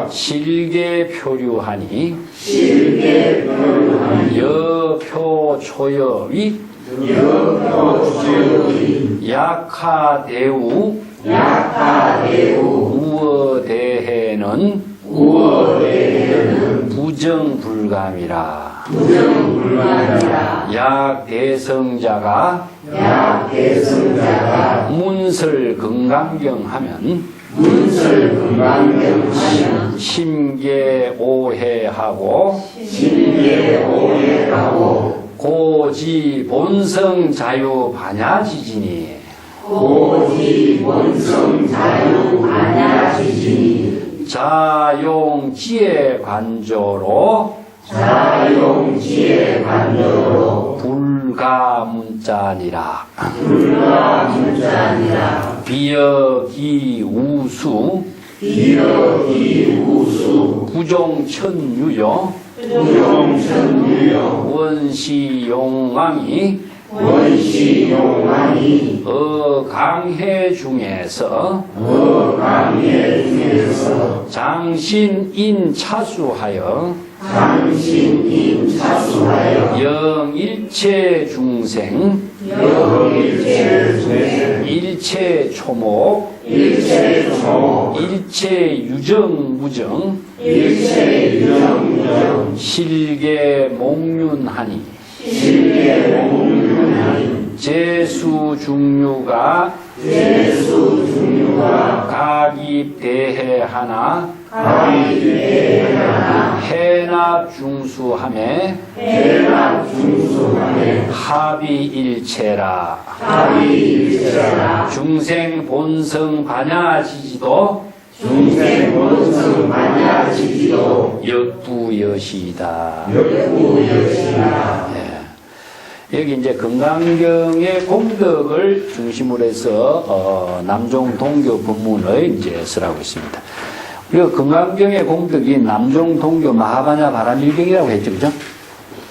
실계표류하니 여표초여위 약하대우 우어대해는 부정불감이라. 약대성자가 문설건강경 하면 심계오해하고 고지 본성 자유 반야지지니. 자용 지혜 관조로 자용지혜 반대로 불가문자니라. 불가문자니라. 비여기우수 비여기우수 구종천유여 구종천유여 원시용왕이 원시용왕이 어강해 중에서 장신인 차수하여 당신인 차수하여 영일체 중생 영일체 일체 초목 일체초 일체 유정무정 일체 유정무정 실계 몽윤하니 실계몽윤하니 제수중류가 제수중류가 가기대해하나 가기대하나 해납중수함에 해납중수함에 합의일체라. 합의일체라. 중생 본성 반야지지도 중생본성 만야지지도 역부여시이다. 역부여시다. 여기 이제 건강경의 공덕을 중심으로 해서 남종 동교 법문을 이제 쓰라고 있습니다. 우리가 건강경의 공덕이 남종 동교 마하바냐 바람일경이라고 했죠, 그죠?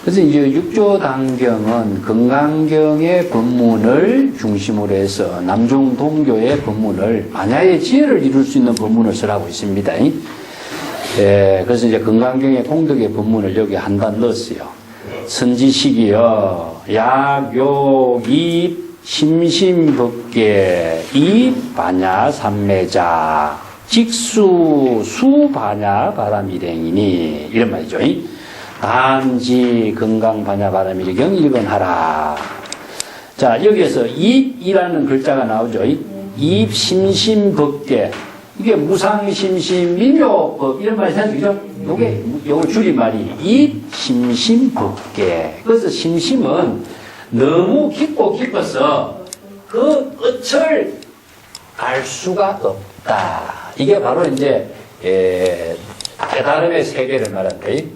그래서 이제 육조단경은 건강경의 법문을 중심으로 해서 남종 동교의 법문을 반야의 지혜를 이룰 수 있는 법문을 쓰라고 있습니다. 그래서 이제 건강경의 공덕의 법문을 여기 한 단 넣었어요. 선지식이여 약욕입 심심법계 입반야 삼매자 직수 수반야 바람일행이니 이런 말이죠. 단지 건강반야 바람일경 1번 하라. 자, 여기에서 입이라는 글자가 나오죠. 입심심법계 이게 무상심심미묘법 이런 말이 사실이죠. 요게 줄임말이 입심심법계. 그래서 심심은 너무 깊고 깊어서 그 끝을 알 수가 없다. 이게 바로 이제 깨달음의 세계를 말한대.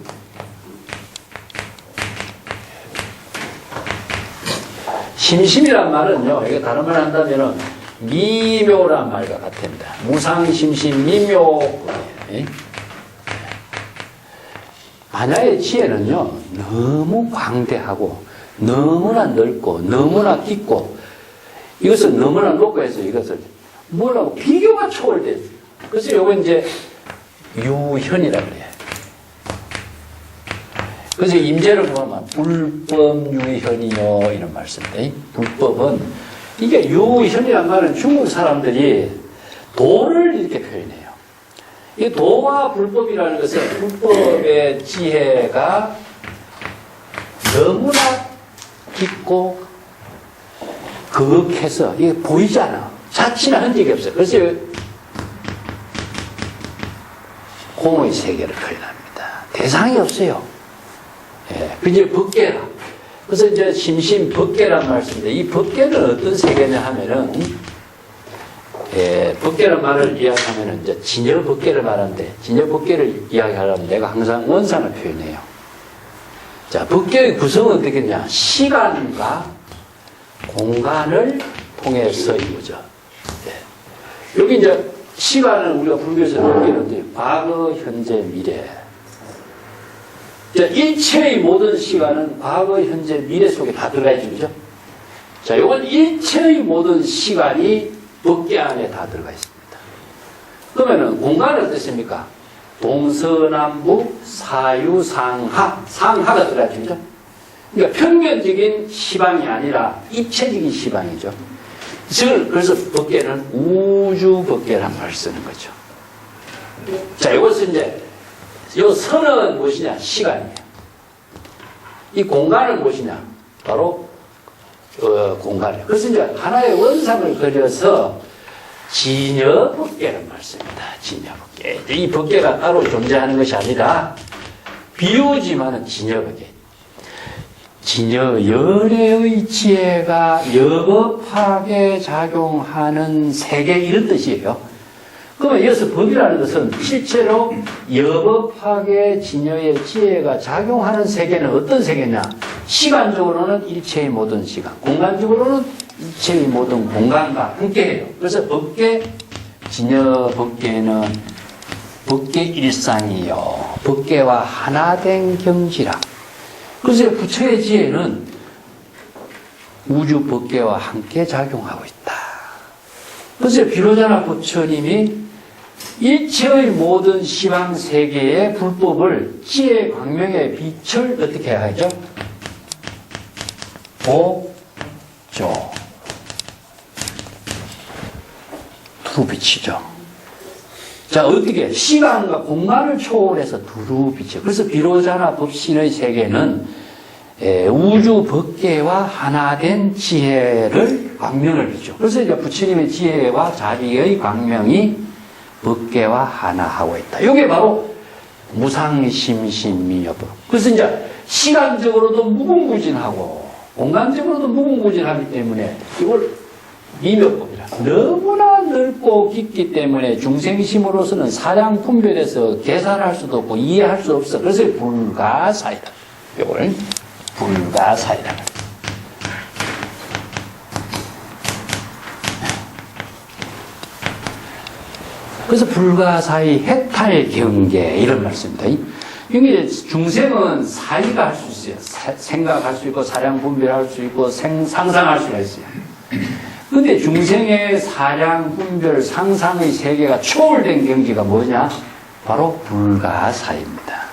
심심이란 말은요, 이게 다른 말 한다면은 미묘란 말과 같습니다. 무상심심 미묘. 반야의 지혜는요, 너무 광대하고, 너무나 넓고, 너무나 깊고, 이것을 너무나 높고 해서 이것을 뭐라고 비교가 초월돼요. 그래서 요거 이제 유현이라고 그래요. 그래서 임재를 보면 불법유현이요 이런 말씀인데, 불법은 이게 유현이란 말은 중국 사람들이 도를 이렇게 표현해요. 이 도와 불법이라는 것은 불법의 지혜가 너무나 깊고 거룩해서 이게 보이지 않아. 자취나 흔적이 없어요. 그래서 공의 세계를 표현합니다. 대상이 없어요. 그 이제 법계라. 그래서 이제 심심 법계란 말씀인데 이 법계는 어떤 세계냐 하면은 법계란 말을 이야기하면은 이제 진여 법계를 말하는데 진여 법계를 이야기하려면 내가 항상 원상을 표현해요. 자, 법계의 구성은 어떻겠냐? 시간과 공간을 통해서 이루어져. 여기 이제 시간은 우리가 불교에서 느끼는데 과거, 현재, 미래. 자, 일체의 모든 시간은 과거, 현재, 미래 속에 다 들어가 있죠, 그죠? 자, 이건 일체의 모든 시간이 법계 안에 다 들어가 있습니다. 그러면은 공간은 어떻습니까? 동서남북, 사유상하, 상하가 들어가 있죠, 그죠? 그러니까 평면적인 시방이 아니라 입체적인 시방이죠. 그래서 법계는 우주법계란 말을 쓰는 거죠. 자, 이것은 이제 이 선은 무엇이냐? 시간이에요. 이 공간은 무엇이냐? 바로 공간이에요. 그래서 이제 하나의 원상을 그려서 진여법계란 말씀입니다. 진여법계. 이 법계가 따로 존재하는 것이 아니라 비유지만은 진여법계. 진여 열애의 지혜가 여법하게 작용하는 세계 이런 뜻이에요. 그러면 이어서 법이라는 것은 실제로 여법학의 진여의 지혜가 작용하는 세계는 어떤 세계냐? 시간적으로는 일체의 모든 시간, 공간적으로는 일체의 모든 공간과 함께해요. 그래서 법계, 진여 법계는 법계 일상이요. 법계와 하나된 경지라. 그래서 부처의 지혜는 우주 법계와 함께 작용하고 있다. 그래서 비로자나 부처님이 일체의 모든 시방 세계의 불법을 지혜 광명의 빛을 어떻게 하죠? 보조. 두루 비치죠. 자, 어떻게? 시간과 공간을 초월해서 두루 비쳐. 그래서 비로자나 법신의 세계는 우주 법계와 하나된 지혜를 광명을 비죠. 그래서 이제 부처님의 지혜와 자비의 광명이 법계와 하나하고 있다. 이게 바로 무상심신미여법. 그래서 이제 시간적으로도 무궁무진하고 공간적으로도 무궁무진하기 때문에 이걸 미묘법이라. 너무나 넓고 깊기 때문에 중생심으로서는 사량 분별해서 계산할 수도 없고 이해할 수 없어. 그래서 불가사이다. 이걸 불가사이다. 그래서 불가사의 해탈 경계 이런 말씀입니다. 이게 중생은 사의가 할 수 있어요. 생각할 수 있고 사량 분별할 수 있고 상상할 수가 있어요. 근데 중생의 사량 분별 상상의 세계가 초월된 경지가 뭐냐? 바로 불가사입니다.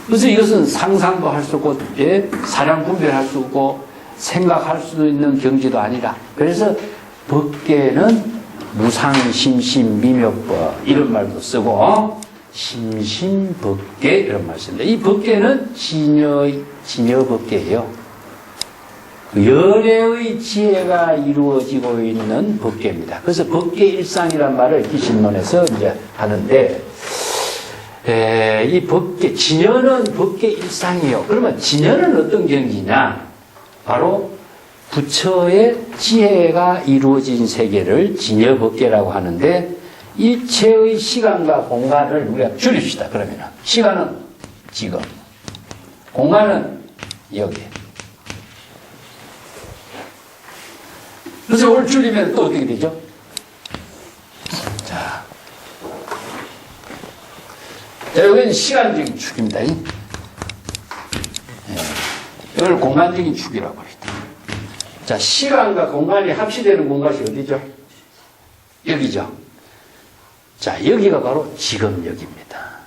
그래서 이것은 상상도 할 수 없고 사량 분별할 수 없고 생각할 수 있는 경지도 아니라 그래서 법계는 무상심신미묘법 이런 말도 쓰고 심신법계 이런 말 씁니다. 이 법계는 진여법계예요. 열애의 지혜가 이루어지고 있는 법계입니다. 그래서 법계 일상이란 말을 기신론에서 이제 하는데 이 법계, 진여는 법계 일상이에요. 그러면 진여는 어떤 경지냐? 바로 부처의 지혜가 이루어진 세계를 진여법계라고 하는데 일체의 시간과 공간을 우리가 줄입시다. 그러면은 시간은 지금, 공간은 여기. 그래서 오늘 줄이면 또 어떻게 되죠? 자, 여기는 시간적인 축입니다. 이걸 공간적인 축이라고 합니다. 자, 시간과 공간이 합치되는 공간이 어디죠? 여기죠. 자, 여기가 바로 지금역입니다.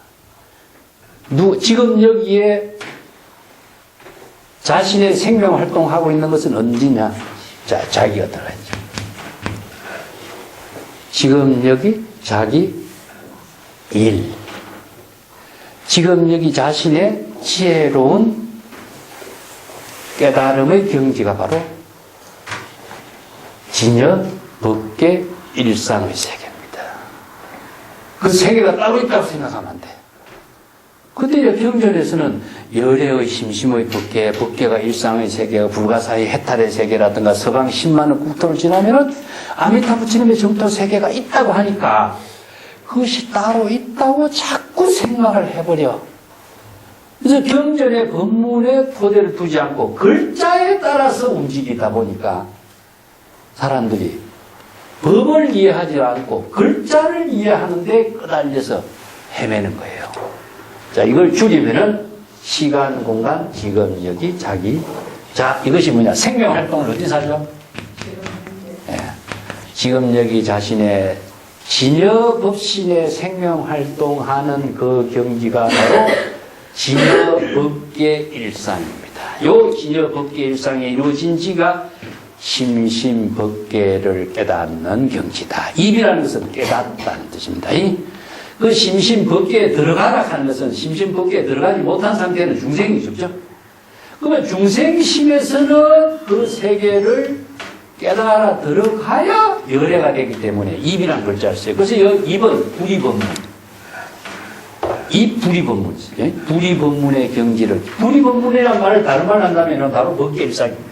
지금 여기에 자신의 생명 활동하고 있는 것은 언제냐? 자, 자기가 들어가 있죠. 지금 여기 자기 일. 지금 여기 자신의 지혜로운 깨달음의 경지가 바로 진여, 법계, 일상의 세계입니다. 그 세계가 따로 있다고 생각하면 안 돼. 근데 이제 경전에서는 열애의 심심의 법계, 법계가 일상의 세계가 불가사의 해탈의 세계라든가 서방 10만원 국토를 지나면은 아미타 부처님의 정토 세계가 있다고 하니까 그것이 따로 있다고 자꾸 생각을 해버려. 그래서 경전의 법문에 토대를 두지 않고 글자에 따라서 움직이다 보니까 사람들이 법을 이해하지 않고 글자를 이해하는데 끄달려서 헤매는 거예요. 자, 이걸 줄이면은 시간, 공간, 지금, 여기, 자기. 자, 이것이 뭐냐? 생명 활동을 어디서 하죠? 네. 지금 여기 자신의 진여 법신의 생명 활동하는 그 경지가 바로 진여 법계 일상입니다. 요 진여 법계 일상에 이루어진 지가 심심법계를 깨닫는 경지다. 입이라는 것은 깨닫다는 뜻입니다. 그 심심법계에 들어가라 하는 것은 심심법계에 들어가지 못한 상태는 중생이죠. 그렇죠? 그러면 중생심에서는 그 세계를 깨달아 들어가야 열애가 되기 때문에 입이라는 글자를 써요. 그래서 입은 불이법문. 입 불이법문이죠. 불이법문의 경지를. 불이법문이라는 말을 다른 말로 한다면 바로 법계 일상입니다.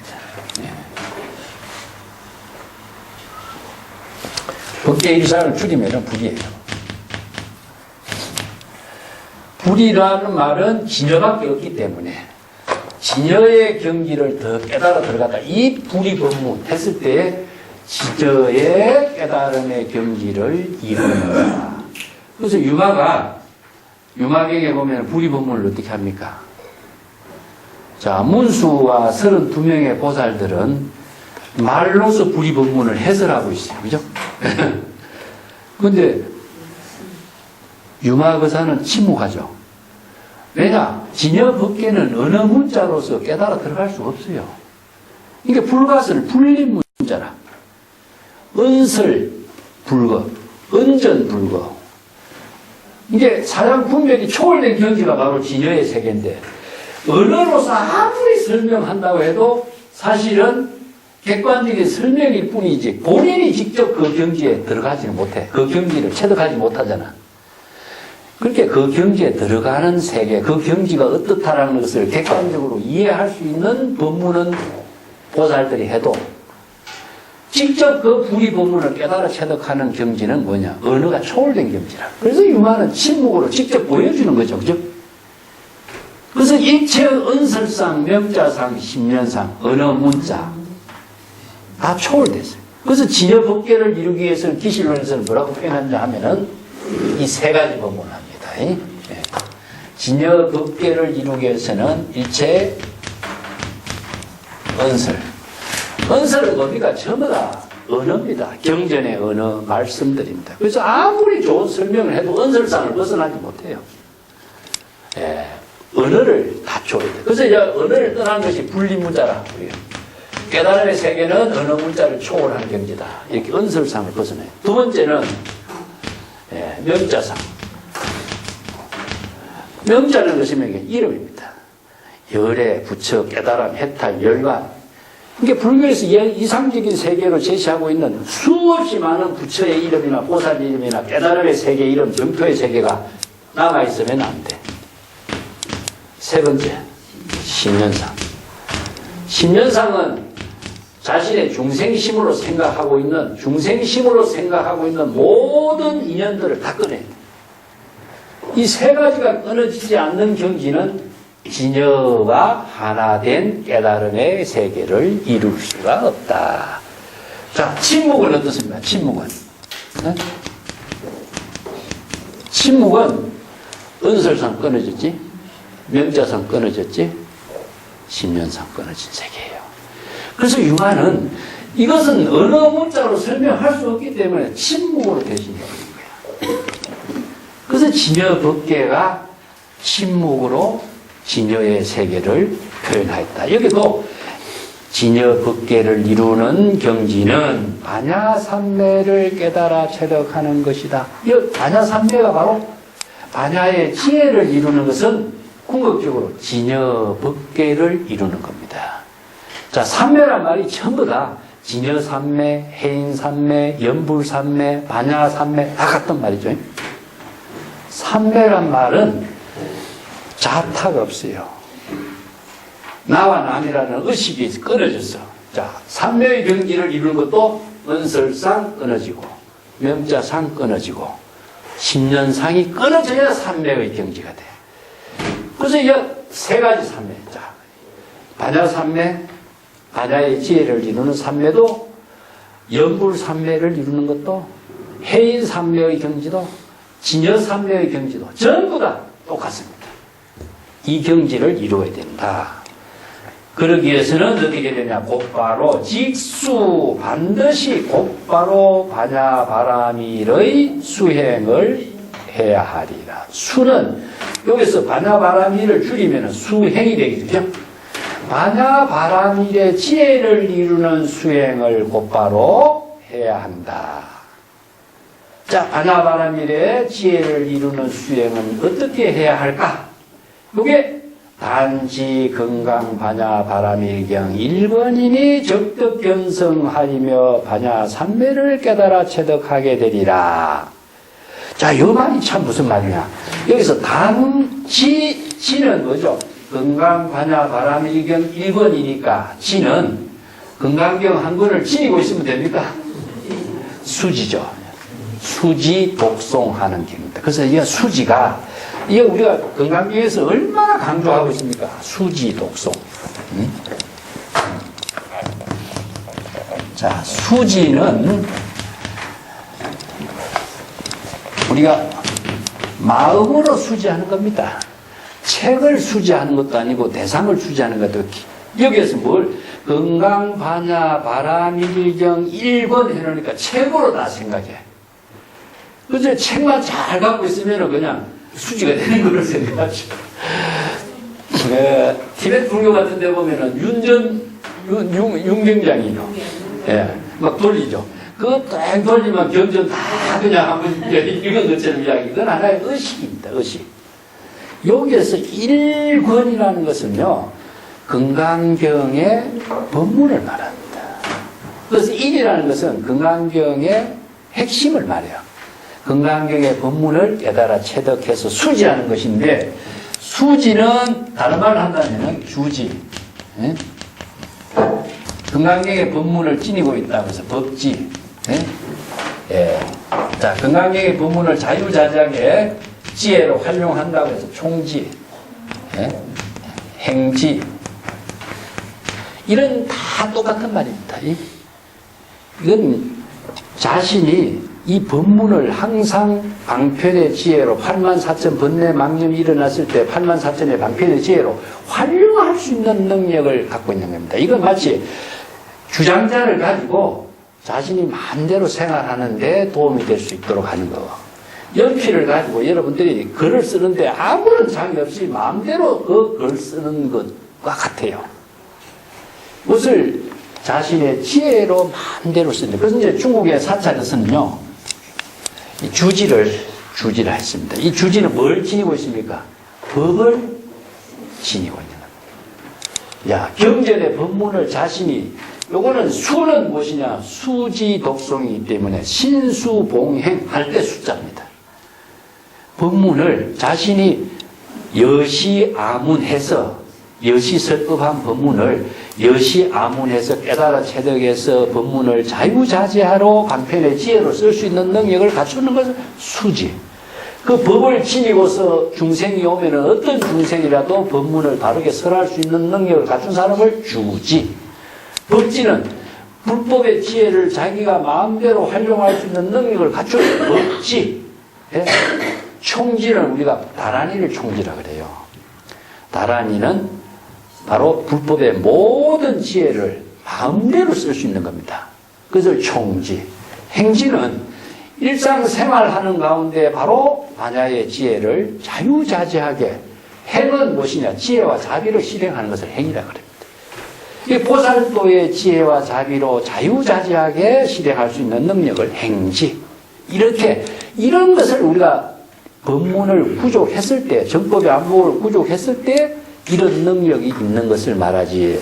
법계 일상을 줄이면 불이에요. 불이라는 말은 진여밖에 없기 때문에 진여의 경지를 더 깨달아 들어갔다. 이 불이 법문 했을 때 진여의 깨달음의 경지를 이룬다. 그래서 유마경에 보면 불이 법문을 어떻게 합니까? 자, 문수와 32명의 보살들은 말로서 불이 법문을 해설하고 있어요. 그죠? 근데 유마거사는 침묵하죠. 왜냐? 진여법계는 어느 문자로서 깨달아 들어갈 수가 없어요. 이게 불가설, 불림 문자라. 은설, 불거, 은전, 불거. 이게 사량 분별이 초월된 경지가 바로 진여의 세계인데, 언어로서 아무리 설명한다고 해도 사실은 객관적인 설명일 뿐이지 본인이 직접 그 경지에 들어가지는 못해. 그 경지를 체득하지 못하잖아. 그렇게 그 경지에 들어가는 세계, 그 경지가 어떻다라는 것을 객관적으로 이해할 수 있는 법문은 보살들이 해도 직접 그 불이 법문을 깨달아 체득하는 경지는 뭐냐? 언어가 초월된 경지라. 그래서 유마는 침묵으로 직접 보여주는 거죠. 그죠? 그래서 일체 은설상, 명자상, 십년상, 언어 문자 다 초월됐어요. 그래서 진여법계를 이루기 위해서는 기실론에서는 뭐라고 표현하냐 하면은 이 세 가지 법문을 합니다. 진여법계를 이루기 위해서는 일체 은설. 은설은 뭡니까? 전부 다 언어입니다. 경전의 언어, 말씀들입니다. 그래서 아무리 좋은 설명을 해도 은설상을 벗어나지 못해요. 언어를 다 초월해요. 그래서 이제 언어를 떠난 것이 분리문자라 그래요. 깨달음의 세계는 언어 문자를 초월하는 경지다. 이렇게 은설상을 벗어나요. 두 번째는 명자상. 명자는 것이 이름입니다. 열애, 부처, 깨달음, 해탈, 열반. 이게 불교에서 이상적인 세계로 제시하고 있는 수없이 많은 부처의 이름이나 보살 이름이나 깨달음의 세계 이름, 정토의 세계가 남아있으면 안 돼. 세 번째, 신년상. 신년상은 자신의 중생심으로 생각하고 있는 모든 인연들을 다 꺼내. 이 세 가지가 끊어지지 않는 경지는 진여와 하나 된 깨달음의 세계를 이룰 수가 없다. 자, 침묵은 어떻습니까? 침묵은. 네? 침묵은 은설상 끊어졌지, 명자상 끊어졌지, 십년상 끊어진 세계예요. 그래서 유마는 이것은 언어 문자로 설명할 수 없기 때문에 침묵으로 대신해 버린 거야. 그래서 진여법계가 침묵으로 진여의 세계를 표현하였다. 여기도 진여법계를 이루는 경지는 반야삼매를 깨달아 체득하는 것이다. 이 반야삼매가 바로 반야의 지혜를 이루는 것은 궁극적으로 진여법계를 이루는 겁니다. 자, 삼매란 말이 전부 다 진여삼매, 해인삼매, 연불삼매, 반야삼매 다 같단 말이죠. 삼매란 말은 자타가 없어요. 나와 남이라는 의식이 끊어졌어. 자, 삼매의 경지를 이루는 것도 은설상 끊어지고, 명자상 끊어지고, 십년상이 끊어져야 삼매의 경지가 돼. 그래서 이 세 가지 삼매. 자, 반야삼매, 반야의 지혜를 이루는 삼매도, 연불삼매를 이루는 것도, 해인삼매의 경지도, 진여삼매의 경지도 전부 다 똑같습니다. 이 경지를 이루어야 된다. 그러기 위해서는 어떻게 되냐? 곧바로 직수, 반드시 곧바로 반야바라밀의 수행을 해야 하리라. 수는 여기서 반야바라밀을 줄이면 수행이 되겠죠. 반야바라밀의 지혜를 이루는 수행을 곧바로 해야 한다. 자, 반야바라밀의 지혜를 이루는 수행은 어떻게 해야 할까? 이게 단지 건강 반야바라밀경 1번이니 적득 견성하리며 반야삼매를 깨달아 체득하게 되리라. 자, 이 말이 참 무슨 말이냐? 여기서 지는 뭐죠? 건강 반야바라밀경 1번이니까 지는 건강경 한 권을 지니고 있으면 됩니까? 수지죠. 수지 독송하는 경입니다. 그래서 이 수지가 이게 우리가 건강경에서 얼마나 강조하고 있습니까? 수지 독송. 자, 수지는 우리가 마음으로 수지하는 겁니다. 책을 수지하는 것도 아니고 대상을 수지하는 것도 여기에서 뭘 건강, 반야, 바람, 일경, 1권 해놓으니까 책으로 다 생각해. 그저 책만 잘 갖고 있으면 그냥 수지가 되는 걸로 생각하죠. 티베트 불교 같은 데 보면은 윤경장이요. 예, 막 돌리죠. 그거 딱 돌리면 경전 다 그냥 한번 읽은 것처럼 이야기. 이건 하나의 의식입니다, 의식. 여기에서 1권이라는 것은요, 건강경의 법문을 말합니다. 그래서 1이라는 것은 건강경의 핵심을 말해요. 건강경의 법문을 깨달아 체득해서 수지하는 것인데, 수지는 다른 말로 한다면 주지. 예? 건강경의 법문을 지니고 있다고 해서 법지. 예? 예. 자, 건강경의 법문을 자유자재하게 지혜로 활용한다고 해서 총지. 예? 행지. 이런 다 똑같은 말입니다. 이건 자신이 이 법문을 항상 방편의 지혜로 84,000 번뇌망념이 일어났을 때 84,000의 방편의 지혜로 활용할 수 있는 능력을 갖고 있는 겁니다. 이건 마치 주장자를 가지고 자신이 마음대로 생활하는 데 도움이 될 수 있도록 하는 거. 연필을 가지고 여러분들이 글을 쓰는데 아무런 장애 없이 마음대로 그 글 쓰는 것과 같아요. 그것을 자신의 지혜로 마음대로 쓰는. 그래서 이제 중국의 사찰에서는요, 이 주지를 했습니다. 이 주지는 뭘 지니고 있습니까? 법을 지니고 있는 겁니다. 야, 경전의 법문을 자신이, 요거는 수는 무엇이냐? 수지 독송이기 때문에 신수봉행 할 때 숫자입니다. 법문을 자신이 여시아문해서 여시설법한 법문을 여시아문해서 깨달아 체득해서 법문을 자유자재하로 방편의 지혜로 쓸 수 있는 능력을 갖추는 것은 수지. 그 법을 지니고서 중생이 오면 어떤 중생이라도 법문을 바르게 설할 수 있는 능력을 갖춘 사람을 주지. 법지는 불법의 지혜를 자기가 마음대로 활용할 수 있는 능력을 갖춘 법지. 예? 총지는 우리가 다란이를 총지라 그래요. 다란이는 바로 불법의 모든 지혜를 마음대로 쓸 수 있는 겁니다. 그래서 총지. 행지는 일상생활하는 가운데 바로 반야의 지혜를 자유자재하게, 행은 무엇이냐? 지혜와 자비로 실행하는 것을 행이라 그럽니다. 이 보살도의 지혜와 자비로 자유자재하게 실행할 수 있는 능력을 행지. 이런 것을 우리가 법문을 구족했을 때, 정법의 안목을 구족했을 때 이런 능력이 있는 것을 말하지.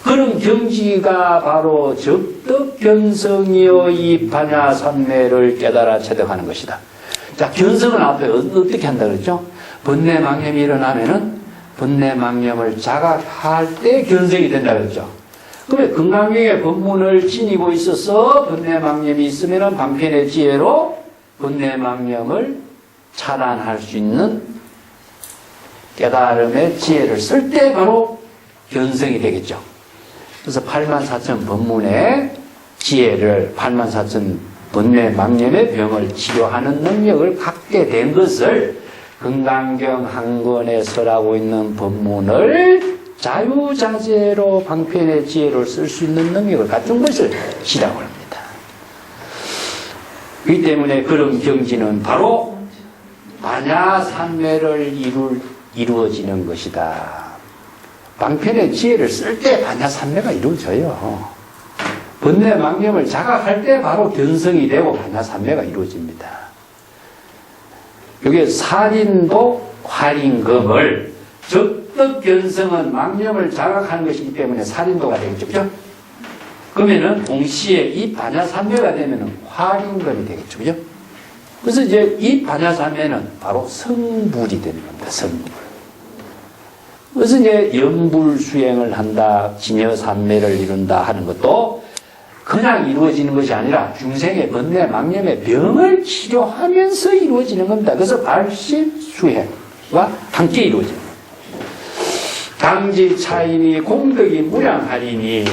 그런 경지가 바로 적덕견성이여 이 반야 삼매를 깨달아 체득하는 것이다. 자, 견성은 앞에 어떻게 한다 그랬죠? 번뇌망념이 일어나면은 번뇌망념을 자각할 때 견성이 된다 그랬죠. 그러면 건강경의 법문을 지니고 있어서 번뇌망념이 있으면은 방편의 지혜로 번뇌망념을 차단할 수 있는 깨달음의 지혜를 쓸 때 바로 견성이 되겠죠. 그래서 84,000 법문의 지혜를 84,000 번뇌망념의 병을 치료하는 능력을 갖게 된 것을 건강경 한 권에 설하고 있는 법문을 자유자재로 방편의 지혜를 쓸 수 있는 능력을 갖춘 것을 시라고 합니다. 그렇기 때문에 그런 경지는 바로 반야삼매를 이루어지는 것이다. 방편의 지혜를 쓸 때 반야삼매가 이루어져요. 번뇌망념을 자각할 때 바로 견성이 되고 반야삼매가 이루어집니다. 여기 살인도 활인검을, 적덕견성은 망념을 자각하는 것이기 때문에 살인도가 되겠죠. 그죠? 그러면은 동시에 이 반야삼매가 되면은 활인검이 되겠죠. 그죠? 그래서 이제 이 반야삼매는 바로 성불이 되는 겁니다. 성불. 그래서 이제 염불수행을 한다, 진여삼매를 이룬다 하는 것도 그냥 이루어지는 것이 아니라 중생의 번뇌, 망념의 병을 치료하면서 이루어지는 겁니다. 그래서 발실수행과 함께 이루어집니다. 당지 차이니 공덕이 무량하리니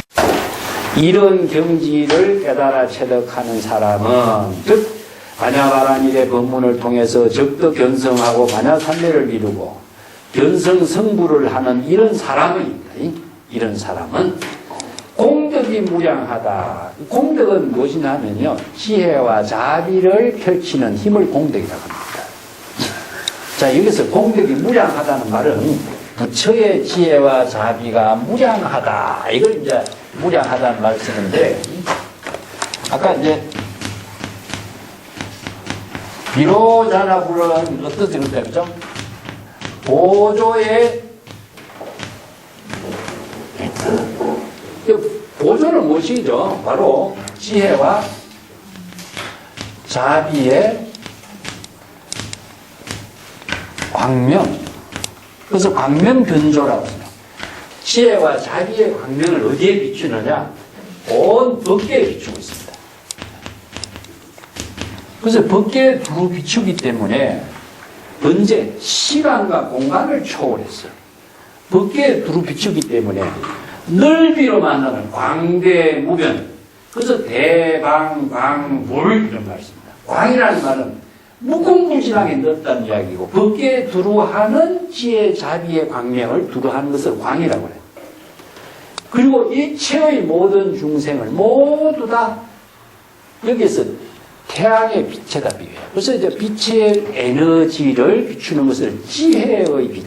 이런 경지를 깨달아 체득하는 사람은 즉 반야바라밀의 법문을 통해서 적도 견성하고 반야삼매를 이루고 견성성불을 하는 이런 사람입니다. 이런 사람은 공덕이 무량하다. 공덕은 무엇이냐 하면요, 지혜와 자비를 펼치는 힘을 공덕이라고 합니다. 자, 여기서 공덕이 무량하다는 말은 부처의 지혜와 자비가 무량하다. 이걸 이제 무량하다는 말을 쓰는데, 아까 이제 비로자나불은 어떻게 그랬다 그죠? 보조의 보조는 무엇이죠? 바로 지혜와 자비의 광명. 그래서 광명변조라고 해요. 지혜와 자비의 광명을 어디에 비추느냐? 온 법계에 비추고 있습니다. 그래서 법계에 두루 비추기 때문에 언제 시간과 공간을 초월했어요. 법계에 두루 비추기 때문에 넓이로 만나는 광대무변. 그래서 대방광물 이런 말씀입니다. 광이라는 말은 무궁무진하게 넓다는 이야기고 법계에 두루하는 지혜 자비의 광명을 두루하는 것을 광이라고 해요. 그리고 일체의 모든 중생을 모두 다 여기서 태양의 빛에다 비유해요. 그래서 이제 빛의 에너지를 비추는 것을 지혜의 빛.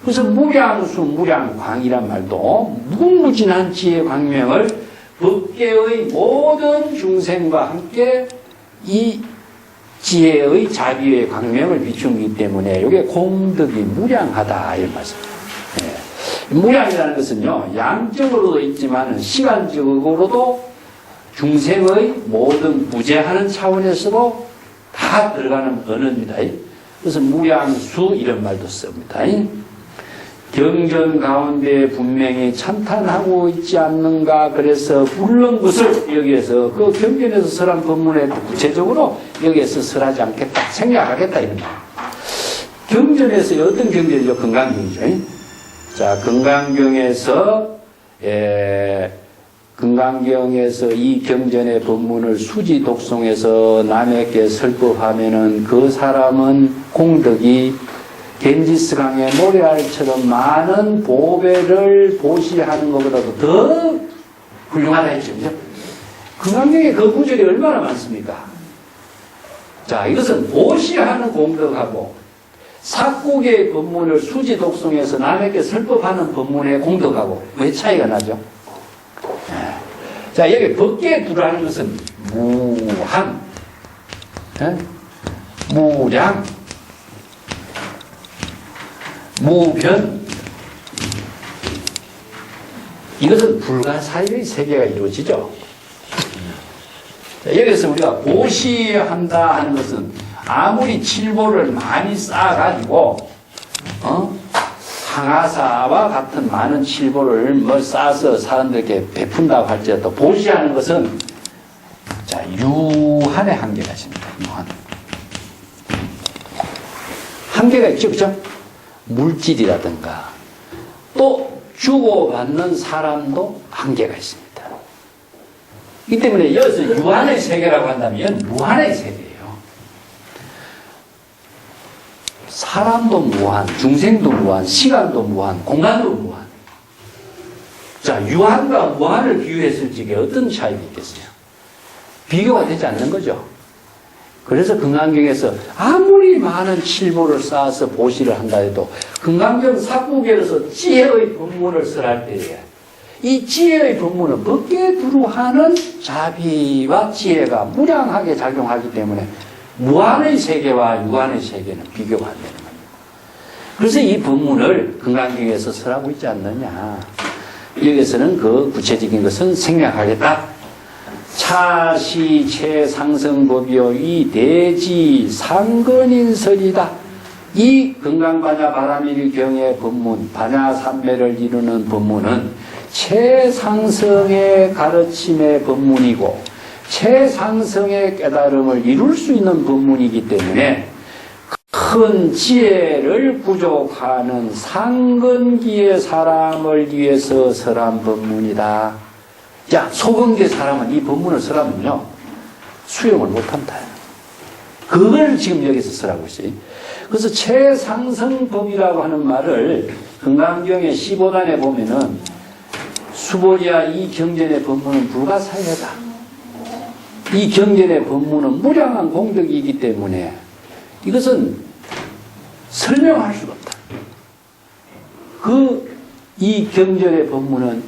그래서 무량수, 무량광이란 말도 무궁무진한 지혜의 광명을 법계의 모든 중생과 함께 이 지혜의 자비의 광명을 비추기 때문에 이게 공덕이 무량하다 이런 말씀입니다. 네. 무량이라는 것은요, 양적으로도 있지만 시간적으로도 중생의 모든 구제하는 차원에서도 다 들어가는 언어입니다. 그래서 무량수 이런 말도 씁니다. 경전 가운데 분명히 찬탄하고 있지 않는가. 그래서 물론 것을 여기에서 그 경전에서 설한 법문에 구체적으로 여기에서 설하지 않겠다, 생략하겠다 이런 말. 경전에서 어떤 경전이죠? 금강경이죠. 자, 금강경에서 이 경전의 법문을 수지 독송해서 남에게 설법하면은 그 사람은 공덕이 겐지스강의 모래알처럼 많은 보배를 보시하는 것보다도 더 훌륭하다 했죠. 금강경의 그 구절이 얼마나 많습니까? 자, 이것은 보시하는 공덕하고 사국의 법문을 수지 독송해서 남에게 설법하는 법문의 공덕하고 왜 차이가 나죠? 자, 여기 법계에 두라는 것은 무한, 무량, 무변. 이것은 불가사의의 세계가 이루어지죠. 자, 여기서 우리가 보시한다 하는 것은 아무리 칠보를 많이 쌓아가지고, 항아사와 같은 많은 칠보를 쌓아서 사람들에게 베푼다고 할지라도 보시하는 것은, 자, 유한의 한계가 있습니다. 유한. 한계가 있죠, 그죠? 물질이라든가 또 주고받는 사람도 한계가 있습니다. 이 때문에 여기서 유한의 세계라고 한다면 무한의 세계예요. 사람도 무한, 중생도 무한, 시간도 무한, 공간도 무한. 자, 유한과 무한을 비유했을 적에 어떤 차이가 있겠어요? 비교가 되지 않는 거죠. 그래서 금강경에서 아무리 많은 칠보를 쌓아서 보시를 한다 해도 금강경 사국에서 지혜의 법문을 설할 때에 이 지혜의 법문은 법계에 두루하는 자비와 지혜가 무량하게 작용하기 때문에 무한의 세계와 유한의 세계는 비교가 안 되는 겁니다. 그래서 이 법문을 금강경에서 설하고 있지 않느냐. 여기서는 그 구체적인 것은 생략하겠다. 차시 최상승법이요 이 대지 상근인설이다. 이 건강반야 바라밀경의 법문, 반야삼매를 이루는 법문은 최상승의 가르침의 법문이고 최상승의 깨달음을 이룰 수 있는 법문이기 때문에 큰 지혜를 부족하는 상근기의 사람을 위해서 설한 법문이다. 자, 소근기의 사람은 이 법문을 설하면요 수용을 못한다. 그걸 지금 여기서 설하고 있어요. 그래서 최상승법이라고 하는 말을 건강경의 15단에 보면은 수보리야 이 경전의 법문은 불가사의하다. 이 경전의 법문은 무량한 공덕이기 때문에 이것은 설명할 수가 없다. 이 경전의 법문은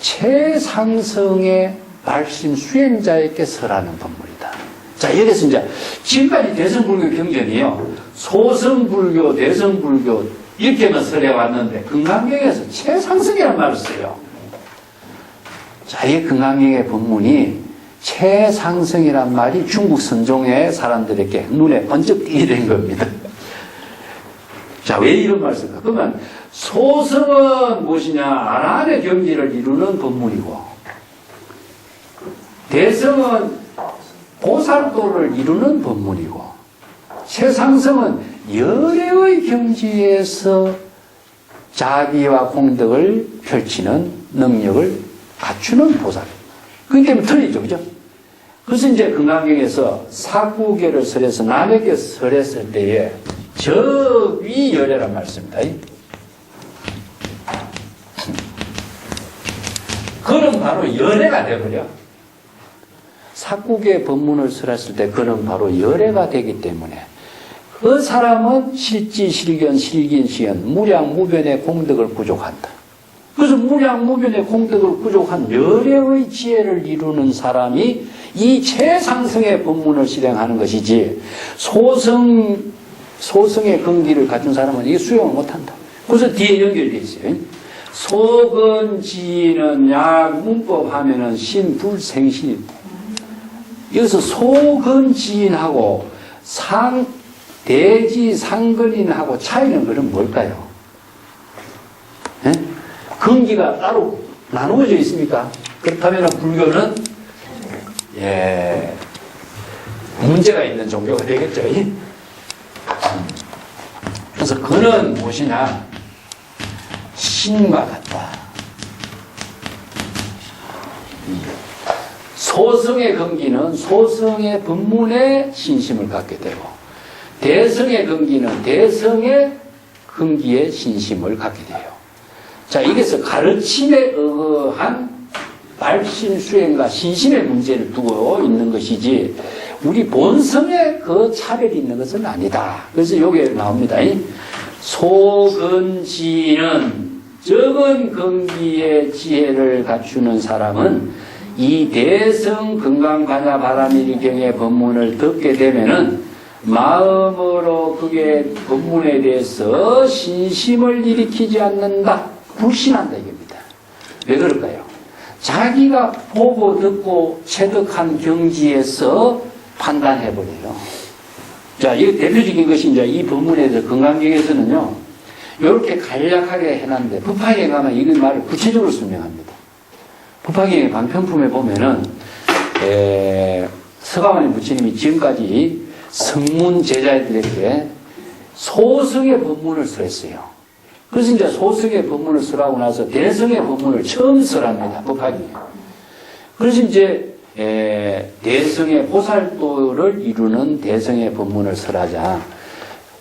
최상승의 말씀 수행자에게 설하는 법문이다. 자, 여기서 이제 지금까지 대성불교 경전이요. 소성불교, 대성불교 이렇게만 설해왔는데 건강경에서 최상승이라는 말을 써요. 자, 이 건강경의 법문이 최상승이란 말이 중국 선종의 사람들에게 눈에 번쩍 띄게 된 겁니다. 자, 왜 이런 말을 쓸까? 그러면 소성은 무엇이냐? 아라한의 경지를 이루는 법문이고 대성은 보살도를 이루는 법문이고 최상승은 열애의 경지에서 자비와 공덕을 펼치는 능력을 갖추는 보살. 그렇기 때문에 틀리죠, 그죠? 그래서 이제 건강경에서 사구계를 설해서 남에게 설했을 때에 저위 열애란 말씀입니다. 그는 바로 열애가 되어버려. 사구계 법문을 설했을 때 그는 바로 열애가 되기 때문에 그 사람은 실지, 실견, 실긴, 시연, 무량무변의 공덕을 부족한다. 그래서 무량무변의 공덕을 부족한 열애의 지혜를 이루는 사람이 이 최상승의 법문을 실행하는 것이지 소승의 근기를 갖춘 사람은 이게 수용을 못한다. 그래서 뒤에 연결되어 있어요. 소근지는 약 문법 하면은 신불생신. 여기서 소근지인하고 대지 상근인하고 차이는 그럼 뭘까요? 예? 근기가 따로 나누어져 있습니까? 그렇다면 불교는 문제가 있는 종교가 되겠죠. 그래서 그는 무엇이냐? 신과 같다. 소승의 근기는 소승의 법문에 신심을 갖게 되고 대승의 근기는 대승의 근기에 신심을 갖게 돼요. 자, 이게서 가르침에 의거한 발심 수행과 신심의 문제를 두고 있는 것이지 우리 본성에 그 차별이 있는 것은 아니다. 그래서 여기에 나옵니다. 소근지는 적은 근기의 지혜를 갖추는 사람은 이 대성 건강반야 바라밀경의 법문을 듣게 되면은 마음으로 그게 법문에 대해서 신심을 일으키지 않는다. 불신한다 이겁니다. 왜 그럴까요? 자기가 보고 듣고 체득한 경지에서 판단해버려요. 자, 이 대표적인 것이 이제 이 법문에 대해서 건강경에서는요, 이렇게 간략하게 해놨는데, 법화경에 가면 이 말을 구체적으로 설명합니다. 법화경의 방편품에 보면은, 서가모니 부처님이 지금까지 성문 제자들에게 소승의 법문을 설했어요. 그래서 이제 소승의 법문을 설하고 나서 대승의 법문을 처음 설합니다. 법화경에. 그래서 이제 대승의 보살도를 이루는 대승의 법문을 설하자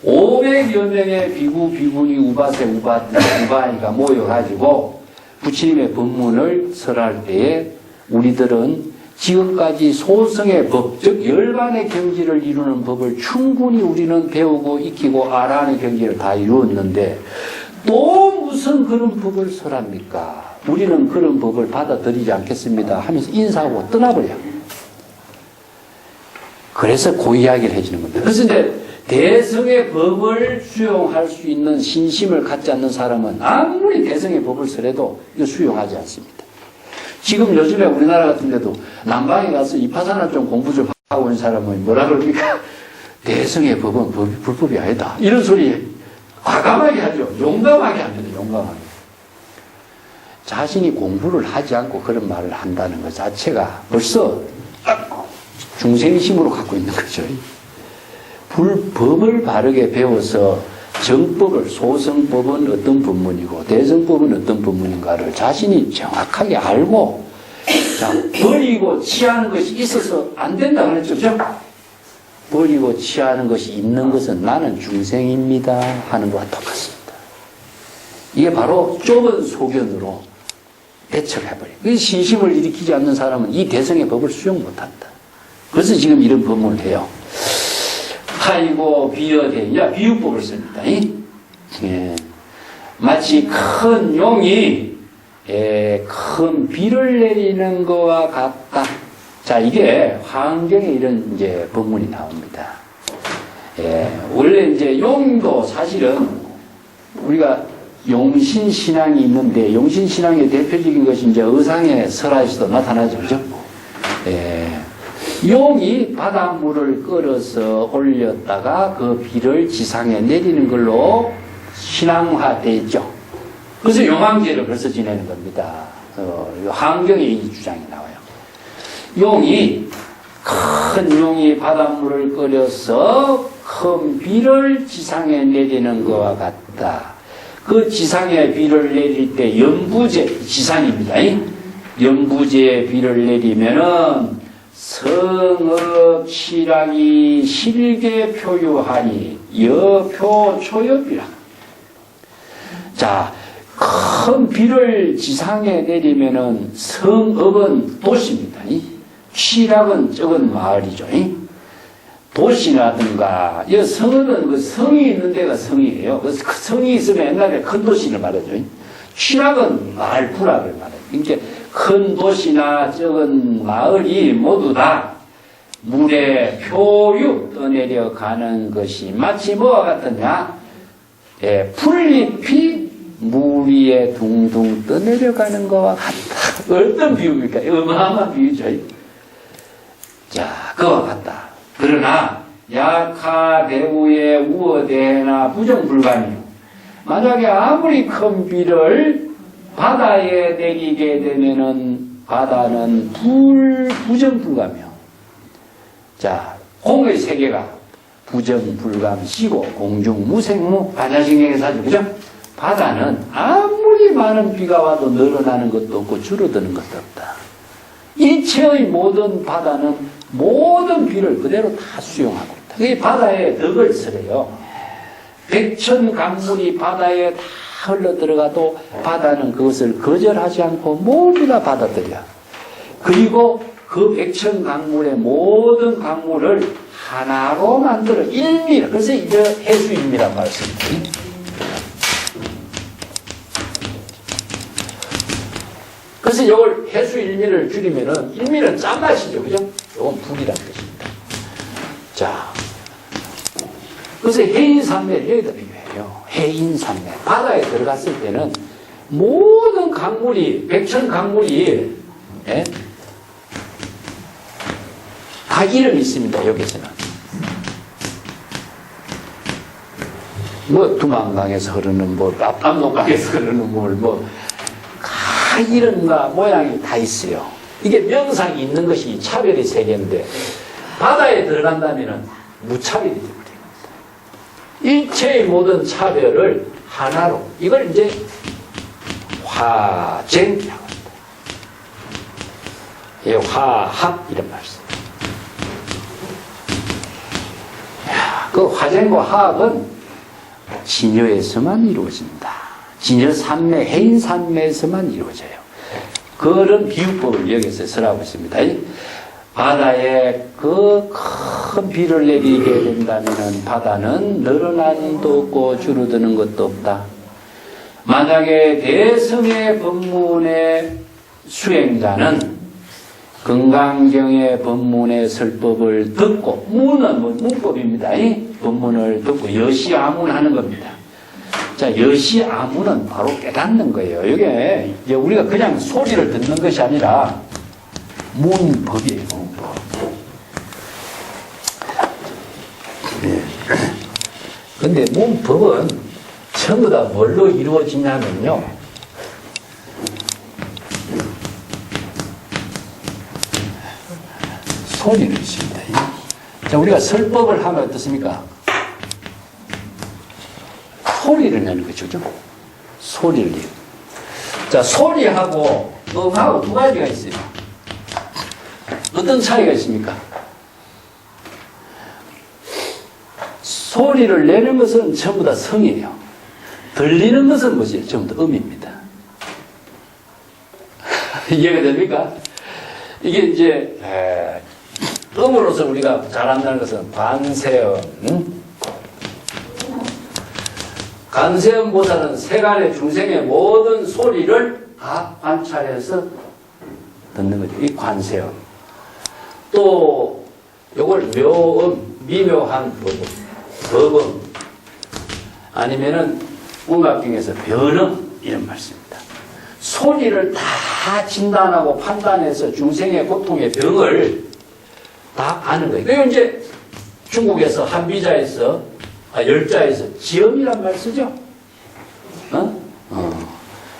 500여 명의 비구, 비구니, 우바세, 우바이가 모여가지고 부처님의 법문을 설할 때에 우리들은 지금까지 소승의 법, 즉 열반의 경지를 이루는 법을 충분히 우리는 배우고 익히고 아라한의 경지를 다 이루었는데 또 무슨 그런 법을 설합니까? 우리는 그런 법을 받아들이지 않겠습니다 하면서 인사하고 떠나버려요. 그래서 그 이야기를 해주는 겁니다. 그래서 이제 대성의 법을 수용할 수 있는 신심을 갖지 않는 사람은 아무리 대성의 법을 설해도 이거 수용하지 않습니다. 지금 요즘에 우리나라 같은 데도 남방에 가서 이파사나 좀 공부 좀 하고 있는 사람은 뭐라 그럽니까? 대성의 법은 불법이 아니다. 이런 소리 과감하게 하죠. 용감하게 합니다. 용감하게. 자신이 공부를 하지 않고 그런 말을 한다는 것 자체가 벌써 중생심으로 갖고 있는 거죠. 법을 바르게 배워서 정법을, 소성법은 어떤 법문이고 대성법은 어떤 법문인가를 자신이 정확하게 알고, 자, 버리고 취하는 것이 있어서 안 된다 그랬죠. 그죠? 버리고 취하는 것이 있는 것은 나는 중생입니다 하는 것과 똑같습니다. 이게 바로 좁은 소견으로 대처해버려요. 신심을 일으키지 않는 사람은 이 대성의 법을 수용 못한다. 그래서 지금 이런 법문을 해요. 하이고 비어대냐 비유법을 씁니다. 예. 마치 큰 용이 큰 비를 내리는 것과 같다. 자, 이게 화엄경에 이런 이제 법문이 나옵니다. 원래 이제 용도 사실은 우리가 용신신앙이 있는데, 용신신앙의 대표적인 것이 이제 의상의 설화에서도 나타나죠. 그죠? 용이 바닷물을 끌어서 올렸다가 그 비를 지상에 내리는 걸로 신앙화되어 있죠. 그래서 용왕제를 벌써 지내는 겁니다. 화엄경에 이 주장이 나와요. 용이, 큰 용이 바닷물을 끌어서 큰 비를 지상에 내리는 것과 같다. 그 지상에 비를 내릴 때 연부제, 지상입니다. 연부제에 비를 내리면은 성업 실학이 실계 표유하니 여표 초엽이라. 자, 큰 비를 지상에 내리면은 성업은 도시입니다. 실학은 적은 마을이죠. 도시라든가, 이 성은 그 성이 있는 데가 성이에요. 그래서 그 성이 있으면 옛날에 큰 도시를 말하죠. 취락은 마을 부락을 말해요. 그러니까 큰 도시나 적은 마을이 모두 다 물에 표유 떠내려 가는 것이 마치 뭐와 같느냐? 풀잎이 물 위에 둥둥 떠내려 가는 것과 같다. 어떤 비유입니까? 어마어마한 비유죠. 자, 그와 같다. 그러나 약하 대우의 우어대나 부정불감이요. 만약에 아무리 큰 비를 바다에 내리게 되면은 바다는 부정불감이요. 자, 공의 세계가 부정불감시고 공중무생무 반야신경에서 그죠? 바다는 아무리 많은 비가 와도 늘어나는 것도 없고 줄어드는 것도 없다. 일체의 모든 바다는 모든 비를 그대로 다 수용하고 있다. 그게 바다에 덕을 쓰래요. 백천강물이 바다에 다 흘러 들어가도 바다는 그것을 거절하지 않고 모두 다 받아들여. 그리고 그 백천강물의 모든 강물을 하나로 만들어 일미라. 그래서 이제 해수일미라고 말씀드립니다. 그래서 이걸 해수일미를 줄이면은 일미는 짠맛이죠. 그죠? 이건 불이라는 것입니다. 자. 그래서 해인산매를 여기다 비교해요. 해인산매. 바다에 들어갔을 때는 모든 강물이, 백천 강물이, 다 이름이 있습니다. 여기서는. 뭐, 두만강에서 흐르는 물, 남동강에서 흐르는 물, 다 이름과 모양이 다 있어요. 이게 명상이 있는 것이 차별의 세계인데, 바다에 들어간다면은 무차별이 됩니다. 일체의 모든 차별을 하나로, 이걸 이제 화쟁이라고 합니다. 예, 화합 이런 말씀. 그 화쟁과 화합은 진여에서만 이루어집니다. 진여산매, 해인산매에서만 이루어져요. 그런 비유법을 여기서 설하고 있습니다. 바다에 그 큰 비를 내리게 된다면 바다는 늘어남도 없고 줄어드는 것도 없다. 만약에 대성의 법문의 수행자는 건강경의 법문의 설법을 듣고, 문은 문법입니다. 이 법문을 듣고 여시아문하는 겁니다. 자, 여시아문은 바로 깨닫는 거예요. 이게 이제 우리가 그냥 소리를 듣는 것이 아니라 문법이에요. 문법. 근데 문법은 전부 다 뭘로 이루어지냐면요. 소리를 있습니다. 자, 우리가 설법을 하면 어떻습니까? 소리를 내는 거죠. 그죠? 소리를 내는. 자, 소리하고 음하고 두 가지가 있어요. 어떤 차이가 있습니까? 소리를 내는 것은 전부 다 성이에요. 들리는 것은 뭐지? 전부 다 음입니다. 이해가 됩니까? 이게 이제 음으로서 우리가 잘 안다는 것은 관세음. 관세음 보살은 세간의 중생의 모든 소리를 다 관찰해서 듣는 거죠. 이 관세음. 또 요걸 묘음, 미묘한 법음, 아니면은 문학경에서 변음 이런 말씀입니다. 소리를 다 진단하고 판단해서 중생의 고통의 병을 다 아는 거예요. 그리고 이제 중국에서 한비자에서 열자에서 지음이란 말 쓰죠.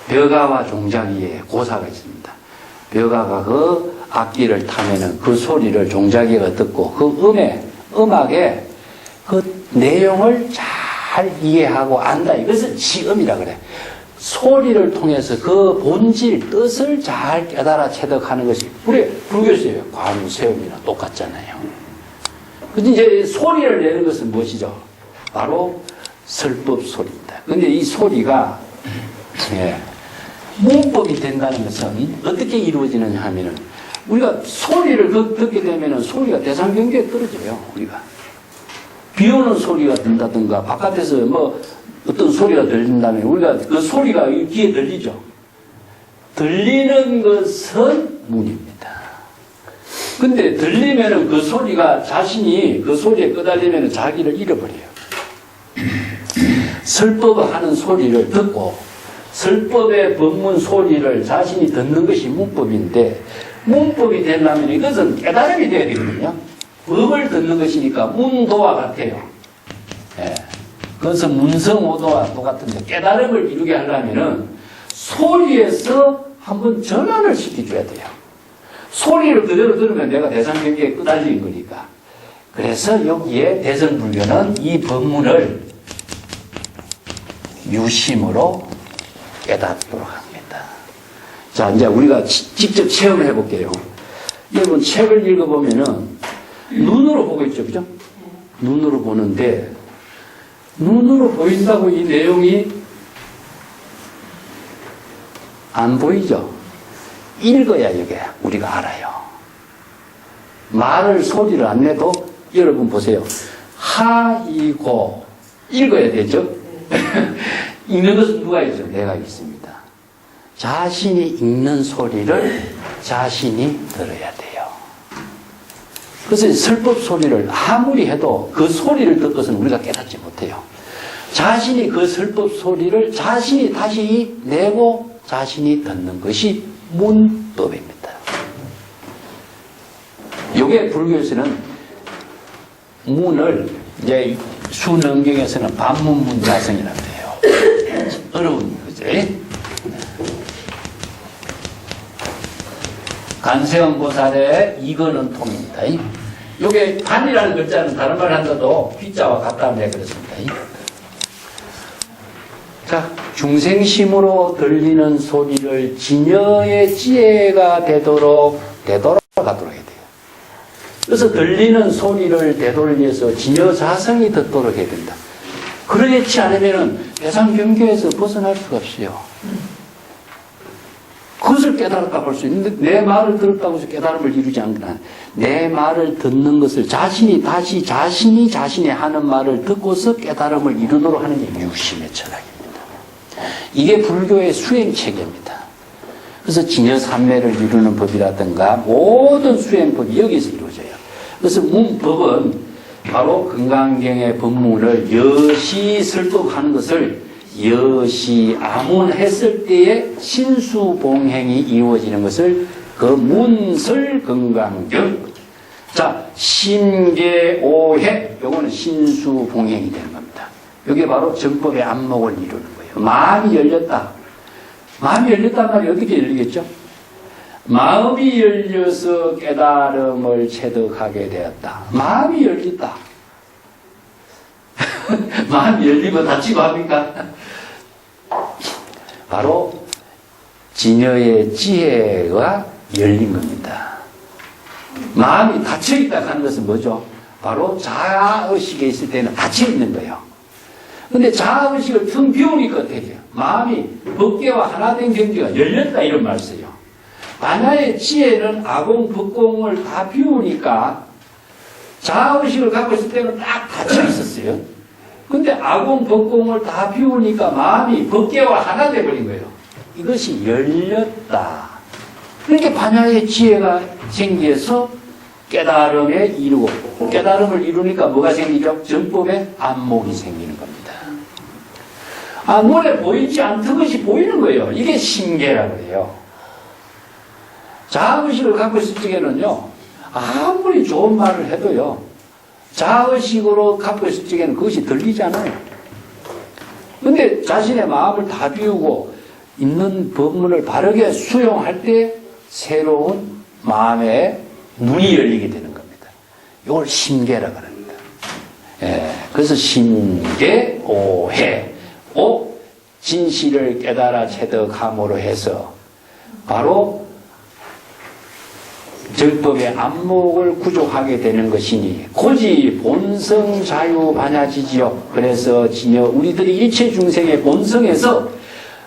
벼가와 종자기에 고사가 있습니다. 벼가가 그 악기를 타면은 그 소리를 종자기가 듣고 그 음악에 그 내용을 잘 이해하고 안다. 이것을 지음이라 그래. 소리를 통해서 그 본질, 뜻을 잘 깨달아 체득하는 것이 우리 불교에서요. 관세음이랑 똑같잖아요. 근데 이제 소리를 내는 것은 무엇이죠? 바로 설법 소리입니다. 근데 이 소리가 문법이 된다는 것은 어떻게 이루어지느냐 하면은 우리가 소리를 듣게 되면은 소리가 대상 경계에 떨어져요. 우리가 비 오는 소리가 든다든가 바깥에서 뭐 어떤 소리가 들린다면 우리가 그 소리가 귀에 들리죠. 들리는 것은 문입니다. 근데 들리면은 그 소리가 자신이 그 소리에 끄달리면은 자기를 잃어버려요. 설법을 하는 소리를 듣고 설법의 법문 소리를 자신이 듣는 것이 문법인데 문법이 되려면 이것은 깨달음이 돼야 되거든요. 법을 듣는 것이니까 문도와 같아요. 예. 그것은 문성오도와 똑같은데 깨달음을 이루게 하려면은 소리에서 한번 전환을 시켜줘야 돼요. 소리를 그대로 들으면 내가 대상경계에 끄달린 거니까. 그래서 여기에 대성불교는 이 법문을 유심으로 깨닫도록 합니다. 자, 이제 우리가 직접 체험해 볼게요. 여러분 책을 읽어보면은 눈으로 보고 있죠. 그죠? 눈으로 보는데 눈으로 보인다고 이 내용이 안 보이죠? 읽어야 이게 우리가 알아요. 말을 소리를 안 내도 여러분 보세요. 하이고 읽어야 되죠? 읽는 것은 누가 있죠? 내가 있습니다. 자신이 읽는 소리를 자신이 들어야 돼요. 그래서 설법 소리를 아무리 해도 그 소리를 듣고서는 우리가 깨닫지 못해요. 자신이 그 설법 소리를 자신이 다시 내고 자신이 듣는 것이 문법입니다. 이게 불교에서는 문을 이제 수능경에서는 반문문자성이라고 해요. 어려운 거지. 간세음 보살의 이거는 통입니다. 이게 반이라는 글자는 다른 말 한다도 귀자와 같다며 그랬습니다. 자, 중생심으로 들리는 소리를 진여의 지혜가 되도록 가도록 해야 돼요. 그래서 들리는 소리를 되돌려서 진여 자성이 듣도록 해야 된다. 그렇지 않으면 대상 경계에서 벗어날 수가 없어요. 그것을 깨달았다 볼 수 있는데 내 말을 들었다고 해서 깨달음을 이루지 않거나 내 말을 듣는 것을 자신이 다시 자신이 자신이 하는 말을 듣고서 깨달음을 이루도록 하는 게 유심의 철학입니다. 이게 불교의 수행체계입니다. 그래서 진여삼매를 이루는 법이라든가 모든 수행법이 여기서 이루어져요. 그래서 문법은 바로 금강경의 법문을 여시 설법하는 것을 여시 아문했을 때에 신수봉행이 이루어지는 것을 그 문설금강경. 자, 신계오해 요거는 신수봉행이 되는 겁니다. 이게 바로 정법의 안목을 이루는 거예요. 마음이 열렸다. 마음이 열렸단 말이 어떻게 열리겠죠? 마음이 열려서 깨달음을 체득하게 되었다. 마음이 열렸다. 마음이 열리면 닫히고 합니까? 바로 진여의 지혜가 열린 겁니다. 마음이 닫혀있다 하는 것은 뭐죠? 바로 자아의식에 있을 때는 닫혀있는 거예요. 근데 자아의식을 텅 비우니까 어떻게 돼요? 마음이 법계와 하나된 경지가 열렸다 이런 말을 써요. 반야의 지혜는 아공, 법공을 다 비우니까 자아의식을 갖고 있을 때는 딱 닫혀 있었어요. 근데 아공, 법공을 다 비우니까 마음이 법계와 하나 돼버린 거예요. 이것이 열렸다. 그러니까 반야의 지혜가 생겨서 깨달음에 이루고, 깨달음을 이루니까 뭐가 생기죠? 정법의 안목이 생기는 겁니다. 눈에 보이지 않던 것이 보이는 거예요. 이게 신계라고 해요. 자아의식을 갖고 있을 적에는요, 아무리 좋은 말을 해도요, 자아의식으로 갖고 있을 적에는 그것이 들리잖아요. 근데 자신의 마음을 다 비우고 있는 법문을 바르게 수용할 때 새로운 마음의 눈이 열리게 되는 겁니다. 이걸 심계라고 합니다. 예, 그래서 심계, 오해, 진실을 깨달아 체득함으로 해서 바로 정법의 안목을 구족하게 되는 것이니 고지 본성 자유 반야지지요. 그래서 진여 우리들이 일체 중생의 본성에서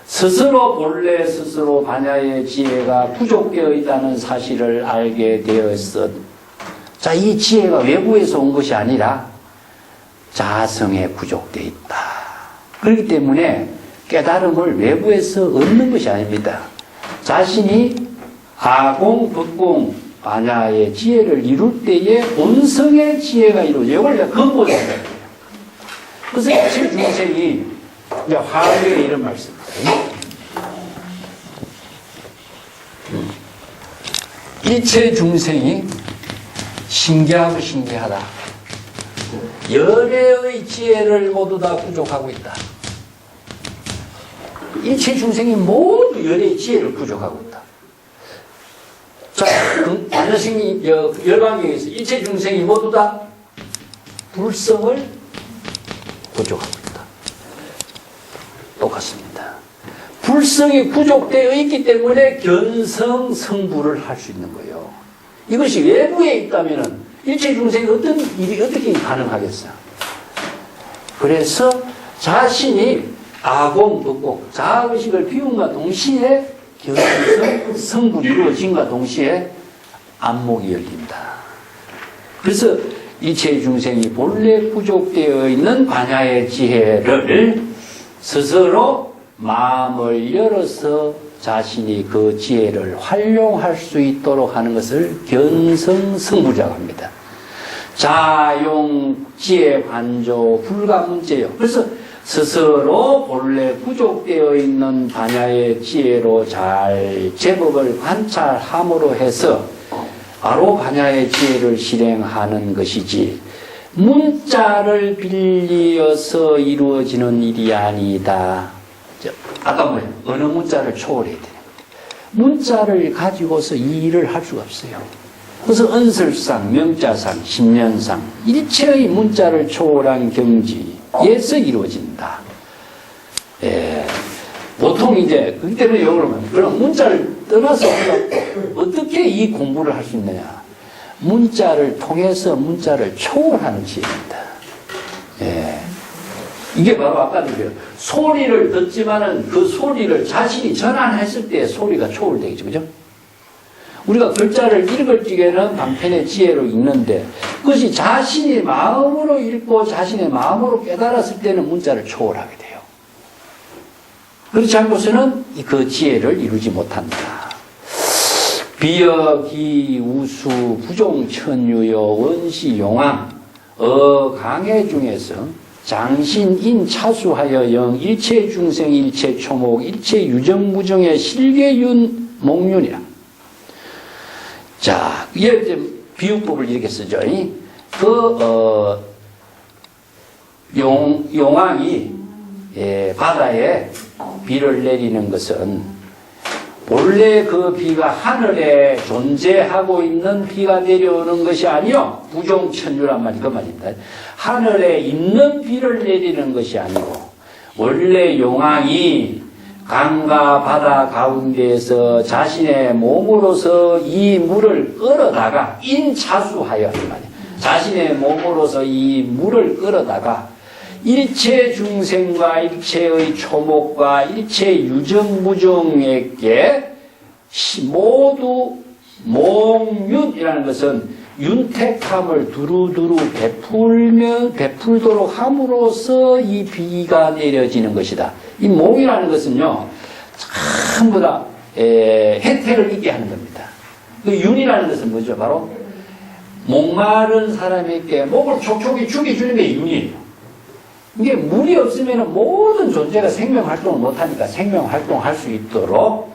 스스로 본래 스스로 반야의 지혜가 부족되어 있다는 사실을 알게 되었어. 자, 이 지혜가 외부에서 온 것이 아니라 자성에 부족되어 있다. 그렇기 때문에 깨달음을 외부에서 얻는 것이 아닙니다. 자신이 아공, 법공, 반야의 지혜를 이룰 때에 본성의 지혜가 이루어져요. 이걸 내가 근본이라고 해요. 그래서 일체 중생이 이제 화두에 이런 말씀입니다. 일체 중생이 신기하고 신기하다. 열애의 지혜를 모두 다 부족하고 있다. 일체 중생이 모두 열애의 지혜를 부족하고 있다. 자, 반야승이 열반경에서 일체 중생이 모두 다 불성을 부족하고 있다. 똑같습니다. 불성이 부족되어 있기 때문에 견성 성불을 할 수 있는 거예요. 이것이 외부에 있다면 일체 중생이 어떤 일이 어떻게 가능하겠어요? 그래서 자신이 아공, 법공, 자아의식을 비움과 동시에 견성 성불이 이루어짐과 동시에 안목이 열린다. 그래서 일체 중생이 본래 부족되어 있는 반야의 지혜를 스스로 마음을 열어서 자신이 그 지혜를 활용할 수 있도록 하는 것을 견성성불이라고 합니다. 자용 지혜 반조 불가문제요. 그래서 스스로 본래 부족되어 있는 반야의 지혜로 잘 제법을 관찰함으로 해서 바로 반야의 지혜를 실행하는 것이지 문자를 빌리어서 이루어지는 일이 아니다. 아까 뭐예요? 어느 문자를 초월해야 되는 거예요. 문자를 가지고서 이 일을 할 수가 없어요. 그래서 언설상, 명자상, 십년상 일체의 문자를 초월한 경지에서 이루어진다. 예. 보통 이제 그렇기 때문에 그러면 그럼 문자를 떠나서 어떻게 이 공부를 할 수 있느냐? 문자를 통해서 문자를 초월하는 지혜입니다. 예. 이게 바로 아까 얘기했죠. 소리를 듣지만은 그 소리를 자신이 전환했을 때 소리가 초월되겠죠. 그죠? 우리가 글자를 읽을 적에는 방편의 지혜로 읽는데 그것이 자신이 마음으로 읽고 자신의 마음으로 깨달았을 때는 문자를 초월하게 돼요. 그렇지 않고서는 그 지혜를 이루지 못한다. 비여, 기, 우수, 부종, 천유여, 원시, 용왕, 강해 중에서 장신, 인, 차수하여 영, 일체 중생, 일체 초목, 일체 유정, 무정의 실계윤, 목윤이라. 자, 이제 비유법을 이렇게 쓰죠. 용왕이 바다에 비를 내리는 것은 본래 그 비가 하늘에 존재하고 있는 비가 내려오는 것이 아니요 부종천류란 말이 그 말입니다. 하늘에 있는 비를 내리는 것이 아니고 원래 용왕이 강과 바다 가운데에서 자신의 몸으로서 이 물을 끌어다가 인차수하여 말이에요. 자신의 몸으로서 이 물을 끌어다가 일체 중생과 일체의 초목과 일체 유정무정에게 모두 몽윤이라는 것은 윤택함을 두루두루 베풀도록 함으로써 이 비가 내려지는 것이다. 이 몽이라는 것은요, 전부 다 혜택을 입게 하는 겁니다. 그 윤이라는 것은 뭐죠? 바로 목마른 사람에게 목을 촉촉히 죽여주는 게 윤이에요. 이게 물이 없으면 모든 존재가 생명활동을 못하니까 생명활동할 수 있도록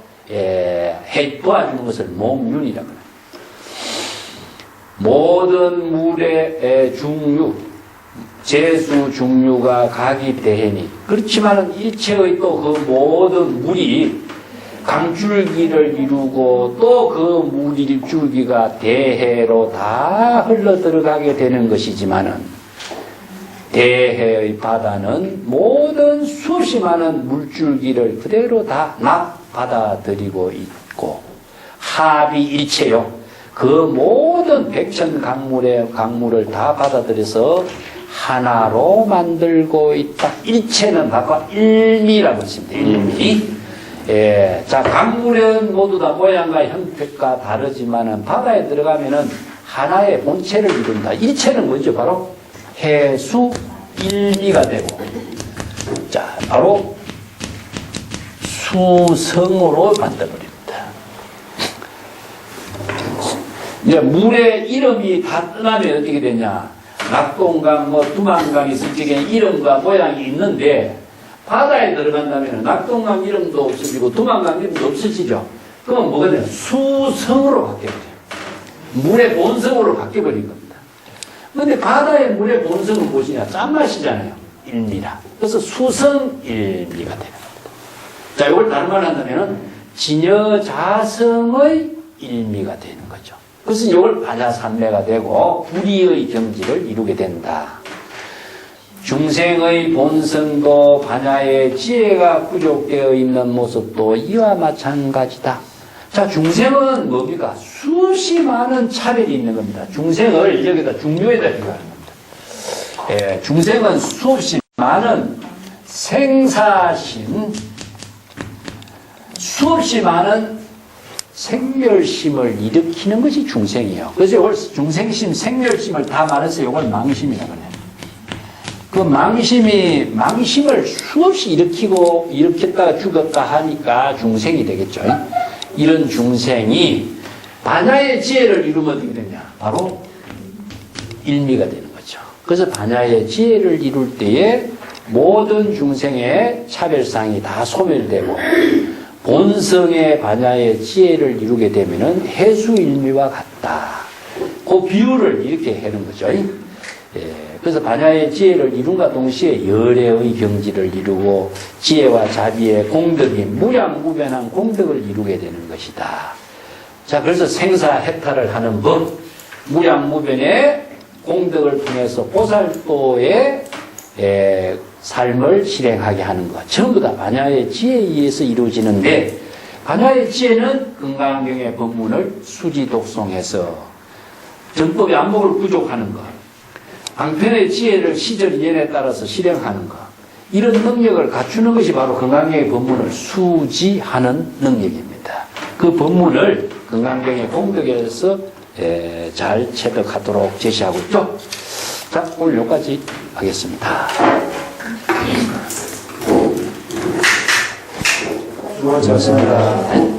도와주는 것을 몽윤이라고 해요. 모든 물의 중류, 제수 중류가 각이 대해니 그렇지만은 일체의 또 그 모든 물이 강줄기를 이루고 또 그 물줄기가 대해로 다 흘러 들어가게 되는 것이지만은 대해의 바다는 모든 수없이 많은 물줄기를 그대로 다 받아들이고 있고 합이 일체요. 그 모든 백천 강물을 다 받아들여서 하나로 만들고 있다. 일체는 바로 일미라고 했습니다. 일미. 자, 강물은 모두 다 모양과 형태가 다르지만은 바다에 들어가면은 하나의 본체를 이룬다. 일체는 뭐죠? 바로 해수 일미가 되고, 자, 바로 수성으로 만들어버립니다. 이제 물의 이름이 다 떠나면 어떻게 되냐? 낙동강, 두만강이 솔직히 이름과 모양이 있는데, 바다에 들어간다면 낙동강 이름도 없어지고, 두만강 이름도 없어지죠? 그럼 뭐가 돼요? 수성으로 바뀌어버려요. 물의 본성으로 바뀌어버린 겁니다. 근데 바다의 물의 본성은 무엇이냐? 짠맛이잖아요. 일미라. 그래서 수성일미가 되는 겁니다. 자, 이걸 다른 말 한다면은 진여자성의 일미가 되는 거죠. 그래서 이걸 반야산매가 되고 불의의 경지를 이루게 된다. 중생의 본성도 반야의 지혜가 부족되어 있는 모습도 이와 마찬가지다. 자, 중생은 뭡니까? 수없이 많은 차별이 있는 겁니다. 중생을 여기다 중요에다 비교하는 겁니다. 중생은 수없이 많은 생사심, 수없이 많은 생멸심을 일으키는 것이 중생이에요. 그래서 이걸 중생심, 생멸심을 다 말해서 이걸 망심이라고 해요. 그 망심을 수없이 일으켰다가 죽었다 하니까 중생이 되겠죠. 이런 중생이 반야의 지혜를 이루면 어떻게 되냐? 바로 일미가 되는 거죠. 그래서 반야의 지혜를 이룰 때에 모든 중생의 차별상이 다 소멸되고 본성의 반야의 지혜를 이루게 되면은 해수일미와 같다. 그 비유를 이렇게 하는 거죠. 그래서 반야의 지혜를 이룬과 동시에 열애의 경지를 이루고 지혜와 자비의 공덕이 무량무변한 공덕을 이루게 되는 것이다. 자, 그래서 생사해탈을 하는 법, 무량무변의 공덕을 통해서 보살도의 삶을 실행하게 하는 것, 전부 다 반야의 지혜에 의해서 이루어지는데, 반야의 지혜는 건강경의 법문을 수지독송해서 정법의 안목을 부족하는 것, 방편의 지혜를 시절 인연에 따라서 실행하는 것, 이런 능력을 갖추는 것이 바로 건강경의 법문을 수지하는 능력입니다. 그 법문을 건강경의 공덕에서 잘 체득하도록 제시하고 있죠. 자, 오늘 여기까지 하겠습니다. 수고하셨습니다.